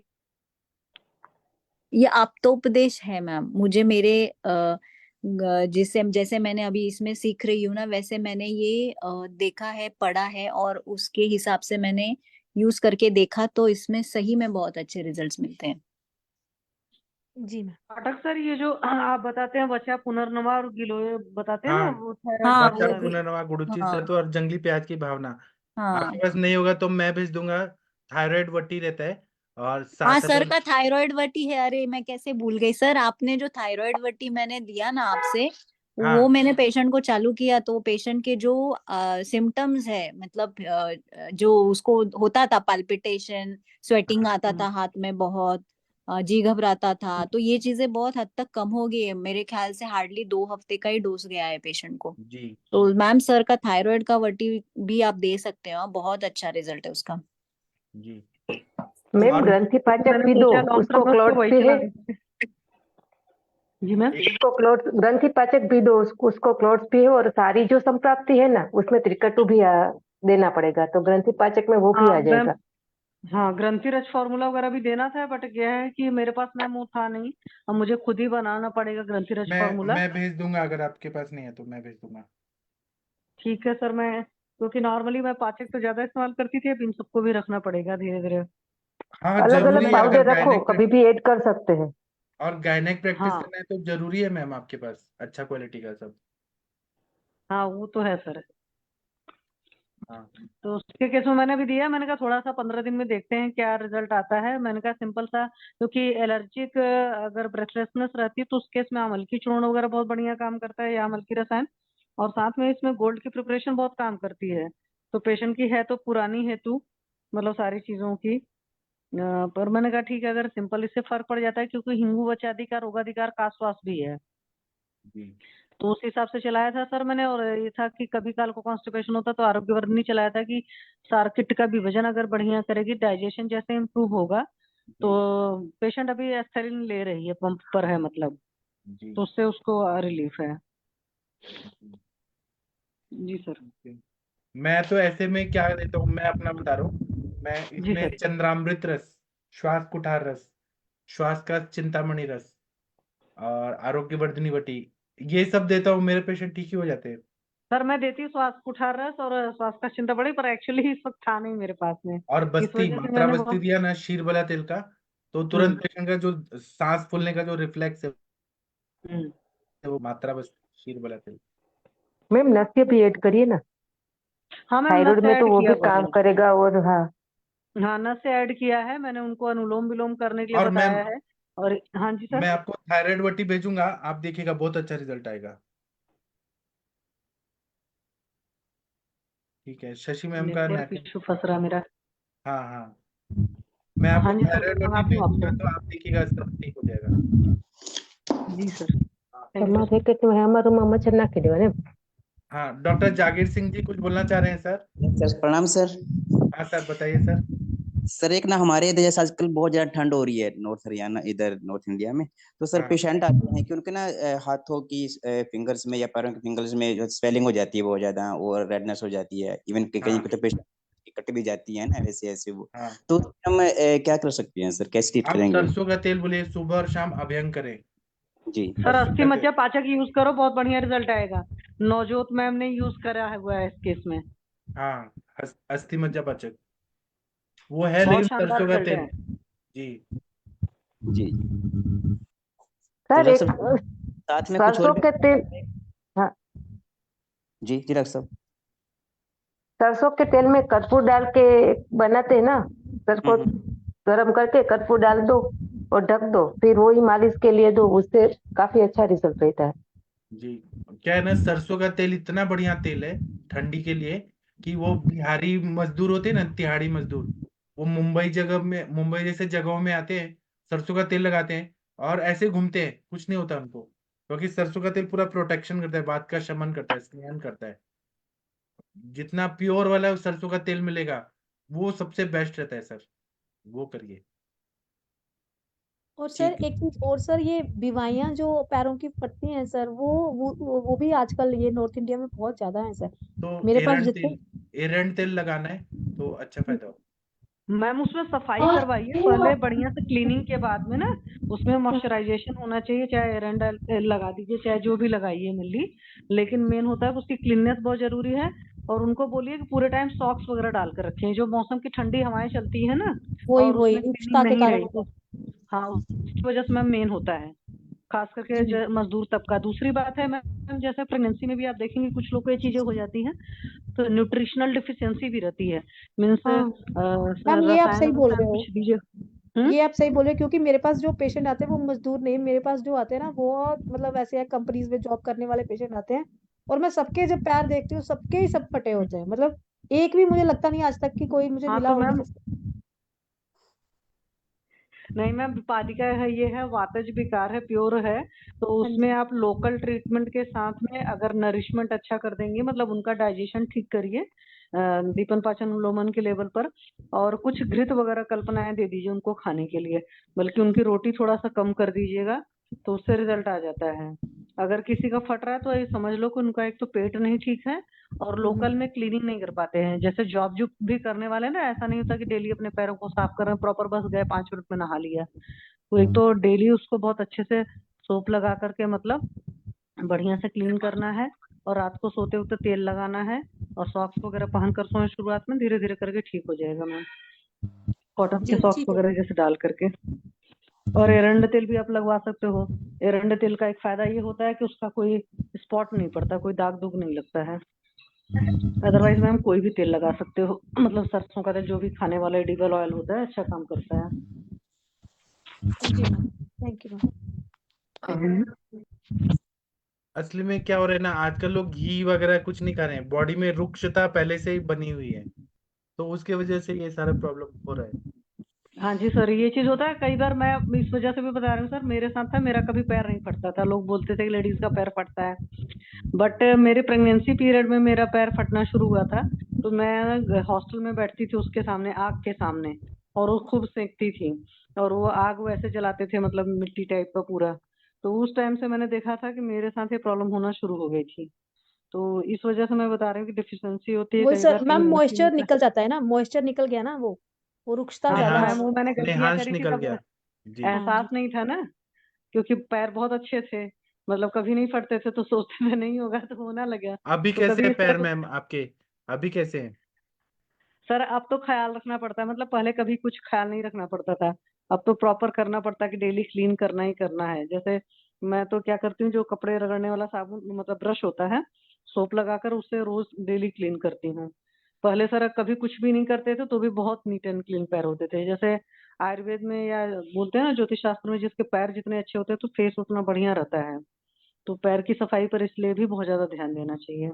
Speaker 3: ये आप्तोपदेश है मैम, मुझे मेरे जिससे जैसे मैंने अभी इसमें सीख रही हूँ ना, वैसे मैंने ये देखा है, पढ़ा है और उसके हिसाब से मैंने यूज करके देखा, तो इसमें सही में बहुत अच्छे रिजल्ट्स मिलते हैं।
Speaker 5: जी मैम।
Speaker 9: पाठक सर, ये जो आप बताते हैं बच्चा पुनर्नवा और गिलोय बताते हैं ना,
Speaker 2: हाँ,
Speaker 9: वो थायराइड
Speaker 3: हाँ
Speaker 2: बच्चा
Speaker 3: वो भी।
Speaker 2: पुनर्नवा, गुड़ुचि
Speaker 3: हाँ
Speaker 2: सत्व और जंगली प्याज की भावना।
Speaker 3: हाँ
Speaker 2: आपके पास नहीं होगा तो मैं भेज दूंगा। थायराइड वटी रहता है और
Speaker 3: हाँ
Speaker 2: 7
Speaker 3: सर
Speaker 2: अदर।
Speaker 3: का थायराइड वटी है। अरे मैं कैसे भूल गई सर, आपने जो थायराइड वटी मैंने दिया ना आपसे, वो
Speaker 2: हाँ,
Speaker 3: मैंने पेशेंट को चालू किया तो पेशेंट के जो सिम्टम्स है, मतलब जो उसको होता था पाल्पिटेशन, स्वेटिंग आता था हाथ में बहुत, जी घबराता था, तो ये चीजें बहुत हद तक कम हो गई है। मेरे ख्याल से हार्डली 2 हफ्ते का ही डोज गया है पेशेंट को।
Speaker 2: जी
Speaker 3: तो मैम सर का थायराइड का वटी भी आप दे सकते हो, बहुत अच्छा रिजल्ट है उसका।
Speaker 2: जी।
Speaker 8: मैम
Speaker 2: और
Speaker 8: ग्रंथि पाचक
Speaker 9: मैंने
Speaker 8: भी दो,
Speaker 9: सोचा लॉन्ग
Speaker 8: उसको
Speaker 9: टर्म में उसको
Speaker 8: क्लॉट्स
Speaker 9: वही
Speaker 8: भी है।
Speaker 9: चलाने के लिए। जी मैम।
Speaker 8: उसको क्लॉट्स, ग्रंथि पाचक भी दो, उसको क्लॉट्स भी है, और सारी जो संप्राप्ति है ना उसमें त्रिकटु भी देना पड़ेगा, तो ग्रंथि पाचक में वो भी
Speaker 9: हाँ
Speaker 8: आ
Speaker 9: मैम,
Speaker 8: जाएगा।
Speaker 9: हाँ ग्रंथि रच फॉर्मूला वगैरह भी देना था, बट क्या है कि मेरे पास मैम वो था नहीं, अब मुझे खुद ही बनाना पड़ेगा ग्रंथि रच फॉर्मूला।
Speaker 2: मैं भेज दूंगा, अगर आपके पास नहीं है तो मैं भेज दूंगा।
Speaker 9: ठीक है सर, मैं क्योंकि नॉर्मली मैं पाचक तो ज्यादा इस्तेमाल करती थी, अब इन सबको भी रखना पड़ेगा धीरे धीरे।
Speaker 2: हाँ,
Speaker 8: अलग
Speaker 2: जरूरी
Speaker 8: अलग
Speaker 2: है, अगर
Speaker 8: पाउडर रखो,
Speaker 2: गायनेक
Speaker 8: कभी भी ऐड कर सकते हैं।
Speaker 2: और गायनेक प्रैक्टिस
Speaker 9: हाँ
Speaker 2: करना है तो जरूरी है मैम आपके पास अच्छा क्वालिटी का सब।
Speaker 9: हाँ, वो तो है सर।
Speaker 2: हाँ,
Speaker 9: तो उसके केस में मैंने भी दिया, मैंने कहा थोड़ा सा 15 दिन में देखते हैं क्या रिजल्ट आता है। मैंने कहा सिंपल सा, क्योंकि एलर्जिक अगर ब्रेथलेसनेस रहती है तो उस केस में अमल की चूर्ण वगैरह बहुत बढ़िया काम करता है, या अमल की रसायन, और साथ में इसमें गोल्ड की प्रिपरेशन बहुत काम करती है। तो पेशेंट की है तो पुरानी हेतु, मतलब सारी चीजों की, पर मैंने कहा ठीक है, अगर सिंपल इससे फर्क पड़ जाता है, क्योंकि हिंगू बचाधिकार रोगाधिकार काश्वास भी है,
Speaker 2: जी
Speaker 9: तो उस हिसाब से चलाया था सर मैंने। और ये था कि कभी काल को कॉन्स्टिपेशन होता तो आरोग्यवर्धिनी चलाया था कि सार्किट का विभाजन अगर बढ़िया करेगी, डाइजेशन जैसे इम्प्रूव होगा, तो पेशेंट अभी एस्थेलिन ले रही है, पंप पर है मतलब,
Speaker 2: जी
Speaker 9: तो उससे उसको रिलीफ है। जी सर।
Speaker 2: जी। मैं तो ऐसे में क्या देता हूँ, मैं अपना बता रहा हूँ। मैं
Speaker 9: जी
Speaker 2: इसमें
Speaker 9: सर।
Speaker 2: चंद्रामृत रस, श्वास कुठार रस, श्वास का चिंतामणि रस और आरोग्यवर्धिनी वटी, ये सब देता हूँ, मेरे पेशेंट ठीक ही हो जाते हैं।
Speaker 9: सर मैं देती हूँ श्वास कुठार रस और श्वास का चिंता बड़ी, पर एक्चुअली इस वक्त था नहीं मेरे पास में,
Speaker 2: और
Speaker 9: इस
Speaker 2: बस्ती,
Speaker 9: वजह से
Speaker 2: मात्रा
Speaker 9: मैंने
Speaker 2: बस्ती
Speaker 9: वो।
Speaker 2: दिया ना शीरबला तेल का, तो तुरंत पेशेंट का जो सांस फूलने का जो रिफ्लेक्स है,
Speaker 9: हम्म।
Speaker 2: वो मात्रा बस्ती शीरबला तेल।
Speaker 8: मैम नस्य भी ऐड करिए ना,
Speaker 9: हाँ मैम, नस
Speaker 8: थायराइड
Speaker 9: से
Speaker 8: में तो
Speaker 9: ऐड
Speaker 8: वो
Speaker 9: किया
Speaker 8: भी
Speaker 9: हुआ
Speaker 8: काम
Speaker 9: है।
Speaker 8: करेगा। और हाँ,
Speaker 9: हाँ नस से ऐड किया है मैंने, उनको अनुलोम विलोम करने के लिए
Speaker 2: और
Speaker 9: बताया है। और हाँ जी सर।
Speaker 2: मैं आपको थायराइड वटी भेजूंगा, आप देखिएगा बहुत अच्छा रिजल्ट आएगा। ठीक है, शशि मैम का
Speaker 9: नेटवर्क
Speaker 2: नेट।
Speaker 9: इशू फंस रहा मेरा।
Speaker 2: हाँ हाँ, मैं आपको
Speaker 9: हाँ जी सर, मैं
Speaker 2: थायराइड वटी
Speaker 9: मंगाती हूँ
Speaker 2: भेजूंगा, तो
Speaker 9: आपको।
Speaker 2: आप देखिएगा सब ठीक हो जाएगा।
Speaker 9: जी सर, थैंक यू
Speaker 8: તમારે
Speaker 9: सर।
Speaker 8: કે તમે અમારું મચ્છર નાખી દેવા ને।
Speaker 2: हाँ, डॉक्टर जागीर सिंह जी कुछ बोलना चाह रहे हैं सर?
Speaker 10: सर प्रणाम सर।
Speaker 2: हाँ सर, बताइए सर।
Speaker 10: सर एक ना हमारे इधर जैसे आजकल बहुत ज्यादा ठंड हो रही है नॉर्थ हरियाणा, इधर नॉर्थ इंडिया में, तो सर
Speaker 2: हाँ
Speaker 10: पेशेंट आते हैं कि उनके ना हाथों की फिंगर्स में या पैरों के फिंगर्स में जो स्वेलिंग हो जाती है बहुत ज्यादा, और रेडनेस हो जाती है, इवन कहीं
Speaker 2: हाँ
Speaker 10: पे तो पेशेंट कट भी जाती है ना, ऐसे ऐसे वो।
Speaker 2: हाँ,
Speaker 10: तो हम क्या कर सकते हैं सर, कैसे ट्रीट
Speaker 2: आप
Speaker 10: करेंगे?
Speaker 2: सरसों का तेल बोलिए, सुबह और शाम अभ्यंग करें।
Speaker 10: जी
Speaker 9: सर
Speaker 2: सरसों
Speaker 9: अस्थि
Speaker 2: का तेल।
Speaker 9: मज्जा पाचक यूज करो, बहुत बढ़िया रिजल्ट आएगा। नवजोत मैम ने यूज करा हुआ है इस केस में,
Speaker 2: हाँ, अस्थि मज्जा पाचक वो है,
Speaker 9: बहुत
Speaker 2: लेकिन
Speaker 9: शानदार
Speaker 2: सरसों का
Speaker 9: रिजल्ट
Speaker 2: तेल।
Speaker 9: है।
Speaker 2: जी
Speaker 10: जी। तो
Speaker 8: सर
Speaker 10: डॉक्टर
Speaker 8: एक
Speaker 10: साहब साथ में कुछ और
Speaker 8: सरसों
Speaker 10: भी?
Speaker 8: के तेल, हाँ,
Speaker 10: जी जी डॉक्टर साहब।
Speaker 8: सरसों के तेल में कर्पूर डाल के बनाते हैं ना, सर को
Speaker 10: हम्म।
Speaker 8: गरम करके कर्पूर डाल दो और ढक दो, फिर वही मालिश के लिए दो, उससे काफी अच्छा रिजल्ट रहता है।
Speaker 2: जी, क्या है ना, सरसों का तेल इतना बढ़िया तेल है ठंडी के लिए कि वो बिहारी मजदूर होते हैं ना, तिहाड़ी मजदूर, वो मुंबई जैसे जगहों में आते हैं, सरसों का तेल लगाते हैं और ऐसे घूमते हैं, कुछ नहीं होता उनको, क्योंकि सरसों का तेल पूरा प्रोटेक्शन करता है, बात का शमन करता है, स्नेहन करता है। जितना प्योर वाला सरसों का तेल मिलेगा वो सबसे बेस्ट रहता है सर, वो करिए।
Speaker 5: और सर
Speaker 2: ठीक।
Speaker 5: एक चीज और सर, ये बीमारियां जो पैरों की फटती हैं सर, वो भी आजकल ये नॉर्थ इंडिया में बहुत ज्यादा है सर।
Speaker 2: तो
Speaker 5: मेरे पास
Speaker 2: एरंड
Speaker 5: जितने
Speaker 2: तेल, एरंड तेल लगाना है तो अच्छा फायदा हो।
Speaker 9: मैम उसमें सफाई करवाइए पहले बढ़िया से, क्लीनिंग के बाद में ना उसमें मॉइस्चराइजेशन होना चाहिए, चाहे एरंडल लगा दीजिए चाहे जो भी लगाइए मिली, लेकिन मेन होता है कि उसकी क्लीननेस बहुत जरूरी है। और उनको बोलिए कि पूरे टाइम सॉक्स वगैरह डाल कर रखें, जो मौसम की ठंडी हवाएं चलती है ना,
Speaker 5: वही
Speaker 9: और
Speaker 5: वही
Speaker 9: उसमें क्लीनिंग
Speaker 5: रुक्षता के
Speaker 9: नहीं
Speaker 5: कारण
Speaker 9: रही
Speaker 5: होता
Speaker 9: तो हाँ उसकी वजह से मैम मेन होता है, खास करके
Speaker 5: है। जी
Speaker 9: मजदूर तबका। दूसरी बात है मैम, जैसे प्रेगनेंसी में भी आप देखेंगे कुछ लोग को ये चीजें हो जाती हैं, तो न्यूट्रिशनल डिफिशियंसी भी रहती है, मीन्स
Speaker 5: हाँ मैम, ये आप
Speaker 9: रसायन
Speaker 5: सही बोल
Speaker 9: वसायन
Speaker 5: रहे हो।
Speaker 9: कुछ दीजिए।
Speaker 5: ये आप सही बोल रहे हो, क्योंकि मेरे पास जो पेशेंट आते हैं वो मजदूर नहीं, मेरे पास जो आते हैं ना वो मतलब ऐसे कंपनीज में जॉब करने वाले पेशेंट आते हैं। और मैं सबके जब पैर देखती हूँ सबके ही सब फटे होते हैं, मतलब एक भी मुझे लगता नहीं आज तक कि कोई मुझे
Speaker 9: हाँ
Speaker 5: मिला
Speaker 9: तो
Speaker 5: होगा
Speaker 9: मैम
Speaker 5: जिसका।
Speaker 9: नहीं मैम, पालिका है ये है वातज विकार है, प्योर है, तो
Speaker 5: हाँ
Speaker 9: उसमें
Speaker 5: जी।
Speaker 9: आप लोकल ट्रीटमेंट के साथ में अगर नरिशमेंट अच्छा कर देंगे, मतलब उनका डाइजेशन ठीक करिए, दीपन पाचन उल्लोमन के लेवल पर, और कुछ घृत वगैरह कल्पनाएं दे दीजिए उनको खाने के लिए, बल्कि उनकी रोटी थोड़ा सा कम कर दीजिएगा, तो उससे रिजल्ट आ जाता है। अगर किसी का फट रहा है तो ये समझ लो कि उनका एक तो पेट नहीं ठीक है, और लोकल में क्लीनिंग नहीं कर पाते हैं। जैसे जॉब जो भी करने वाले हैं ना, ऐसा नहीं होता कि डेली अपने पैरों को साफ कर रहे हैं प्रॉपर, बस गए 5 मिनट में नहा लिया। तो एक तो डेली उसको बहुत अच्छे से सोप लगा करके मतलब बढ़िया से क्लीन करना है, और रात को सोते वक्त तेल लगाना है, और सॉक्स वगैरह पहन कर सोए शुरुआत में, धीरे धीरे करके ठीक हो जाएगा मैम, कॉटन के
Speaker 5: जी
Speaker 9: सॉक्स
Speaker 5: ठीक है।
Speaker 9: वगैरह जैसे डाल करके। और एरंड तेल भी आप लगवा सकते हो। एरंड तेल का एक फायदा ये होता है कि उसका कोई स्पॉट नहीं पड़ता, कोई दाग दुग नहीं लगता है। अदरवाइज मैम कोई भी तेल लगा सकते हो, मतलब सरसों का तेल जो भी खाने वाला एडिबल ऑयल होता है अच्छा काम करता है।
Speaker 5: जी मैम, थैंक यू मैम।
Speaker 2: असली में क्या हो रहा है ना, आजकल लोग घी वगैरह कुछ नहीं खा रहे हैं, बॉडी में रुक्षता पहले से ही बनी हुई है, तो उसके वजह से ये सारा प्रॉब्लम हो रहा है।
Speaker 9: हाँ जी सर, ये चीज होता है कई बार, मैं इस वजह से भी बता रही हूँ सर, मेरे साथ था, मेरा कभी पैर नहीं फटता था, लोग बोलते थे कि लेडीज का पैर फटता है, बट मेरे प्रेगनेंसी पीरियड में मेरा पैर फटना शुरू हुआ था। तो मैं हॉस्टल में बैठती थी उसके सामने, आग के सामने, और वो खूब सेकती थी, और वो आग वैसे जलाते थे मतलब मिट्टी टाइप का पूरा। तो उस टाइम से मैंने देखा था कि मेरे साथ ये प्रॉब्लम होना शुरू हो गई थी। तो इस वजह से मैं बता रही हूँ कि डिफिशियंसी होती है
Speaker 5: वही
Speaker 9: कई
Speaker 5: सर
Speaker 9: बार
Speaker 5: मैम,
Speaker 9: प्रेगनेंसी में।
Speaker 5: मॉइस्चर निकल जाता है ना, मॉइस्चर निकल गया ना, वो रुक्षता
Speaker 9: हाँ तो
Speaker 5: ज्यादा
Speaker 2: नेहांश,
Speaker 5: आ
Speaker 9: मैम
Speaker 5: गई।
Speaker 9: वो मैंने गलतियां
Speaker 2: नेहांश
Speaker 9: करी थी
Speaker 2: निकल
Speaker 9: तब,
Speaker 2: गया। जी।
Speaker 5: हाँ
Speaker 9: एहसास
Speaker 5: जी।
Speaker 9: नहीं था ना, क्योंकि पैर बहुत अच्छे थे, मतलब कभी नहीं फटते थे, तो सोचते थे नहीं होगा तो होना लगा।
Speaker 2: अभी
Speaker 9: तो
Speaker 2: कैसे
Speaker 9: कभी
Speaker 2: है
Speaker 9: इस
Speaker 2: पैर
Speaker 9: तरह
Speaker 2: मैम आपके, अभी कैसे हैं?
Speaker 9: सर अब तो ख्याल रखना पड़ता है, मतलब पहले कभी कुछ ख्याल नहीं रखना पड़ता था, अब तो प्रॉपर करना पड़ता है कि डेली क्लीन करना ही करना है। जैसे मैं तो क्या करती हूँ, जो कपड़े रगड़ने वाला साबुन मतलब ब्रश होता है, सोप लगाकर उससे रोज डेली क्लीन करती हूँ। पहले सर कभी कुछ भी नहीं करते थे तो भी बहुत नीट एंड क्लीन पैर होते थे। जैसे आयुर्वेद में या बोलते हैं ना ज्योतिष शास्त्र में, जिसके पैर जितने अच्छे होते हैं तो फेस उतना बढ़िया रहता है। तो पैर की सफाई पर इसलिए भी बहुत ज्यादा ध्यान देना चाहिए।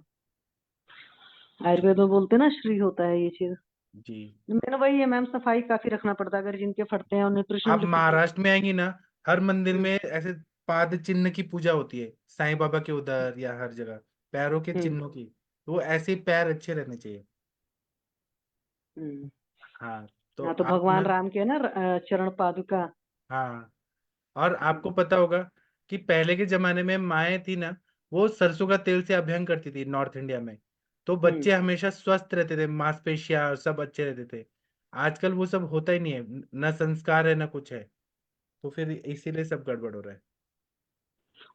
Speaker 9: आयुर्वेद में बोलते हैं ना, श्री होता है ये चीज।
Speaker 2: जी।
Speaker 9: मेन वही है मैम, सफाई काफी रखना पड़ता है अगर जिनके फटते हैं, और न्यूट्रिशनल
Speaker 2: आप
Speaker 9: डिफिशियंसी।
Speaker 2: महाराष्ट्र में आएंगी ना, हर मंदिर में ऐसे पाद चिन्ह की पूजा होती है, साईं बाबा के उधर या हर जगह पैरों के
Speaker 9: हम्म
Speaker 2: चिन्हों की, तो वो ऐसे ही पैर अच्छे रहने चाहिए।
Speaker 9: हम्म।
Speaker 2: हाँ। तो
Speaker 9: हाँ तो
Speaker 2: आप
Speaker 9: भगवान
Speaker 2: ना,
Speaker 9: राम के ना चरण पादुका।
Speaker 2: हाँ, और
Speaker 9: हम्म
Speaker 2: आपको पता होगा कि पहले के जमाने में माएँ थी ना, वो सरसों का तेल से अभ्यंग करती थी नॉर्थ इंडिया में, तो
Speaker 9: हम्म।
Speaker 2: बच्चे हमेशा स्वस्थ रहते थे, मांसपेशियां सब अच्छे रहते थे। आजकल वो सब होता ही नहीं है, न संस्कार है न कुछ है, तो फिर इसीलिए सब गड़बड़ हो रहा है।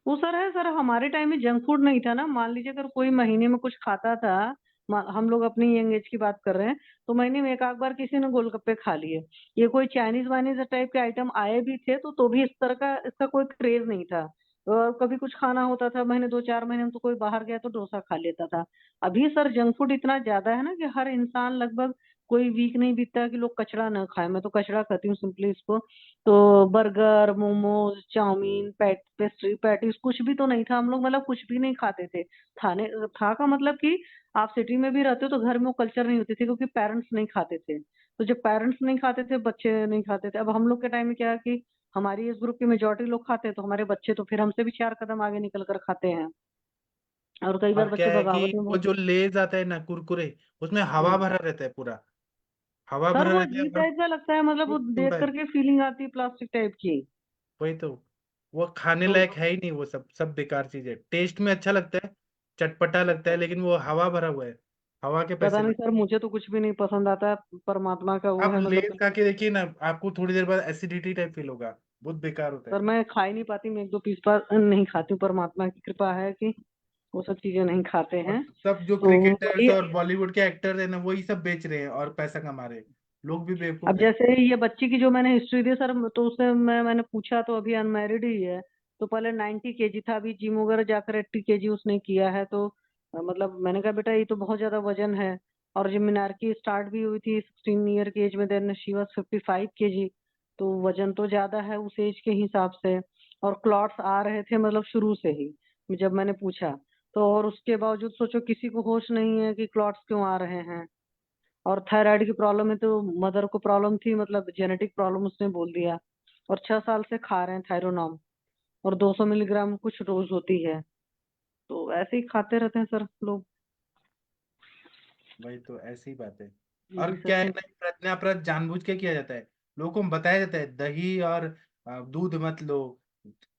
Speaker 9: वो सर है सर, हमारे टाइम में जंक फूड नहीं था ना, मान लीजिए अगर कोई महीने में कुछ खाता था, हम लोग अपनी यंग एज की बात कर रहे हैं, तो महीने में एक आध बार किसी ने गोलगप्पे खा लिए। ये कोई चाइनीज वाइनीज टाइप के आइटम आए भी थे तो भी इस तरह का इसका कोई क्रेज नहीं था। और कभी कुछ खाना होता था महीने 2-4 महीने में, तो कोई बाहर गया तो डोसा खा लेता था। अभी सर जंक फूड इतना ज्यादा है ना कि हर इंसान लगभग कोई वीक नहीं बीतता कि लोग कचड़ा ना खाए। मैं तो कचड़ा खाती हूँ सिंपली इसको। तो burger, momos, chow mein, pastry, patties कुछ भी तो नहीं था। हम लोग मतलब कुछ भी नहीं खाते थे। था का मतलब कि आप सिटी में भी रहते हो तो घर में वो कल्चर नहीं होती थी, क्योंकि पेरेंट्स नहीं खाते थे। तो जब पेरेंट्स नहीं खाते थे, बच्चे नहीं खाते थे। अब हम लोग के टाइम में क्या है कि हमारी इस ग्रुप की मेजोरिटी लोग खाते हैं, तो हमारे बच्चे तो फिर हमसे भी 4 कदम आगे निकल कर खाते हैं। और कई बार
Speaker 2: और क्या
Speaker 9: बच्चे
Speaker 2: है कि
Speaker 9: बगावत में
Speaker 2: वो
Speaker 9: बोल,
Speaker 2: जो लेज आता है ना कुरकुरे, उसमें हवा भरा रहता है पूरा, हवा
Speaker 9: सर
Speaker 2: भरा
Speaker 9: वो
Speaker 2: रहता है
Speaker 9: अजीब
Speaker 2: और
Speaker 9: टाइप का लगता है, मतलब वो देख
Speaker 2: पूरा
Speaker 9: करके फीलिंग आती है प्लास्टिक टाइप की।
Speaker 2: वही तो, वो खाने
Speaker 9: तो
Speaker 2: लायक है ही नहीं, वो सब सब बेकार चीज है। टेस्ट में अच्छा लगता है, चटपटा लगता है, लेकिन वो हवा भरा हुआ है, हवा के
Speaker 9: पता
Speaker 2: पैसे
Speaker 9: नहीं
Speaker 2: लगते
Speaker 9: सर, मुझे तो कुछ भी नहीं पसंद आता है। परमात्मा का
Speaker 2: हैं।
Speaker 9: वो
Speaker 2: आप
Speaker 9: है, मतलब
Speaker 2: लेज खा के देखिए ना, आपको थोड़ी देर बाद एसिडिटी टाइप फील होगा, बहुत बेकार होता
Speaker 9: सर
Speaker 2: है।
Speaker 9: मैं खा ही नहीं पाती। मैं 1-2 पीस पर नहीं खाती हूँ। परमात्मा की कृपा है कि वो सब चीजें नहीं खाते
Speaker 2: और
Speaker 9: हैं।
Speaker 2: सब जो
Speaker 9: तो
Speaker 2: क्रिकेटर्स
Speaker 9: वही,
Speaker 2: और बॉलीवुड के एक्टर है ना, वही सब बेच रहे हैं और पैसा कमा रहे हैं। लोग भी
Speaker 9: अब
Speaker 2: बेवकूफ है।
Speaker 9: जैसे ये बच्ची की जो मैंने हिस्ट्री दी सर, तो उससे मैंने पूछा तो अभी अनमैरिड ही है। तो पहले 90 केजी था, अभी जिम वगैरह जाकर 80 केजी उसने किया है। तो मतलब मैंने कहा बेटा ये तो बहुत ज्यादा वजन है। और जब मिनारकी स्टार्ट भी हुई थी 16 ईयर की एज में, देन शी वाज 55 केजी। तो वजन तो ज्यादा है उस एज के हिसाब से। और क्लॉट्स आ रहे थे मतलब शुरू से ही, जब मैंने पूछा। तो और उसके बावजूद सोचो किसी को होश नहीं है कि क्लॉट्स क्यों आ रहे हैं। और थायराइड की प्रॉब्लम है, तो मदर को प्रॉब्लम थी, मतलब जेनेटिक प्रॉब्लम उसने बोल दिया। और 6 साल से खा रहे हैं थायरोनॉम, और 200 मिलीग्राम कुछ डोज होती है। तो ऐसे ही खाते रहते हैं सर लोग।
Speaker 2: वही तो, ऐसी बात है। और
Speaker 9: जी
Speaker 2: क्या है
Speaker 9: सर।
Speaker 2: ना, प्रज्ञापराध जानबूझ के किया जाता है। लोगों को बताया जाता है दही और दूध मत लो,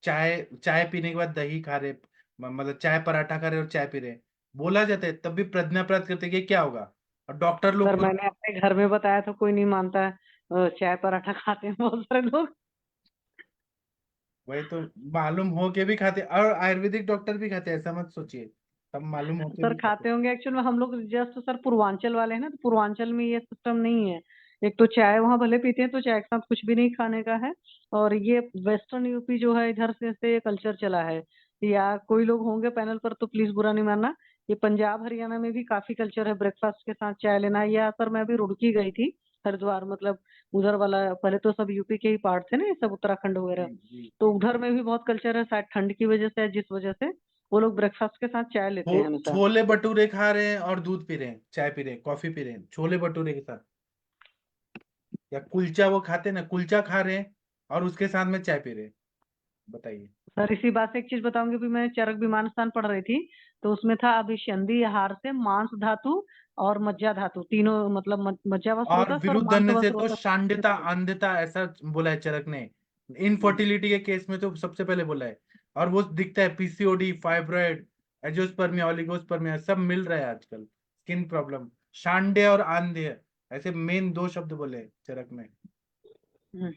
Speaker 2: चाय चाय पीने के बाद दही खा रहे, मतलब चाय पराठा खा रहे और चाय पी रहे, बोला जाता है, तब भी प्रज्ञापराध करते हैं कि क्या होगा। और डॉक्टर लोग
Speaker 9: सर
Speaker 2: खुद,
Speaker 9: मैंने अपने घर में बताया तो कोई नहीं मानता है। चाय पराठा खाते हैं बहुत सारे लोग।
Speaker 2: वही तो, मालूम हो के भी खाते, और आयुर्वेदिक डॉक्टर भी खाते हैं, ऐसा मत सोचिए, सब मालूम हो के
Speaker 9: सर
Speaker 2: भी खाते
Speaker 9: खाते होंगे, एक्चुअल में हम लोग जस्ट सर पूर्वांचल वाले हैं ना, तो पूर्वांचल में ये सिस्टम नहीं है। एक तो चाय वहां भले पीते हैं, तो चाय के साथ कुछ भी नहीं खाने का है। और ये वेस्टर्न यूपी जो है, इधर से ये कल्चर चला है। या कोई लोग होंगे पैनल पर तो प्लीज बुरा नहीं मानना। ये पंजाब हरियाणा में भी काफी कल्चर है ब्रेकफास्ट के साथ चाय लेना। या सर मैं अभी रुड़की गई थी, हरिद्वार, मतलब उधर वाला। पहले तो सब यूपी के ही पार्ट थे ना ये सब, उत्तराखंड वगैरह।
Speaker 2: जी जी।
Speaker 9: तो उधर में भी बहुत कल्चर है, शायद ठंड की वजह से है, जिस वजह से वो लोग ब्रेकफास्ट के साथ चाय लेते हैं हमेशा।
Speaker 2: छोले भटूरे खा रहे हैं और दूध पी रहे हैं, चाय पी रहे हैं, कॉफी पी रहे हैं छोले भटूरे के साथ। या कुलचा वो खाते हैं ना, कुलचा खा रहे हैं और उसके साथ में चाय पी रहे हैं, बताइए।
Speaker 9: सर इसी बात से एक चीज बताऊंगी, भी मैं चरक विमान स्थान पढ़ रही थी, तो उसमें था अभिसंधि आहार से मांस धातु और मज्जा धातु तीनों, मतलब मज्जा वस्त्र
Speaker 2: और
Speaker 9: होता है सर, मांस
Speaker 2: विरुद्धन्य से
Speaker 9: वस्त्र
Speaker 2: तो
Speaker 9: होता
Speaker 2: शांडता
Speaker 9: है।
Speaker 2: अंधता, ऐसा बोला है चरक ने। इनफर्टिलिटी के केस में तो सबसे पहले बोला है। और वो दिखता है, पीसीओडी, फाइब्रॉइड, एंजियोस्पर्मिया, ओलिगोस्पर्मिया, सब मिल रहा है आजकल, स्किन प्रॉब्लम, शांड्य और आंध्य, ऐसे मेन 2 शब्द बोले हैं चरक में।
Speaker 9: हम्म।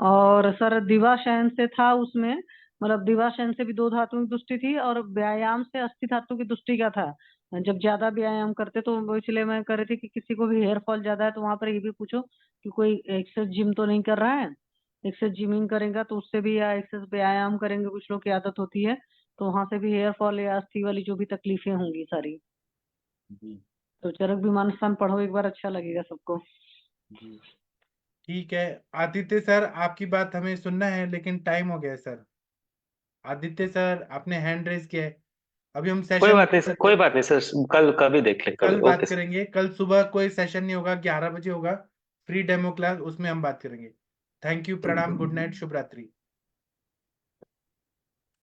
Speaker 9: और सर दिवाशयन से था उसमें, मतलब दिवाशयन से भी 2 धातुओं की दृष्टि थी, और व्यायाम से अस्थि धातु की दृष्टि का था। जब ज्यादा व्यायाम करते तो वो, इसलिए मैं कह रही थी कि किसी को भी हेयर फॉल ज्यादा है तो वहां पर ये भी पूछो कि कोई एक्सेस जिम तो नहीं कर रहा है। एक्सेस जिमिंग करेगा तो उससे भी, या एक्सेस व्यायाम करेंगे, कुछ लोग की आदत होती है, तो वहां से भी हेयर फॉल या अस्थि वाली जो भी तकलीफें होंगी सारी।
Speaker 2: जी
Speaker 9: तो चरक विमान स्थान पढ़ो एक बार, अच्छा लगेगा सबको।
Speaker 2: जी। ठीक है आदित्य सर, आपकी बात हमें सुनना है, लेकिन टाइम हो गया है सर। आदित्य सर, आपने हैंड रेज किया है, अभी हम
Speaker 11: कोई
Speaker 2: सेशन
Speaker 11: बात नहीं
Speaker 2: नहीं
Speaker 11: सर,
Speaker 2: करते
Speaker 11: कोई
Speaker 2: हैं।
Speaker 11: बात नहीं सर, कल कभी देख ले, कभी।
Speaker 2: कल बात
Speaker 11: ओके सर।
Speaker 2: करेंगे, कल सुबह कोई सेशन नहीं होगा, 11 बजे होगा, फ्री डेमो क्लास, उसमें हम बात करेंगे। थैंक यू, प्रणाम, गुड नाइट, शुभ रात्रि।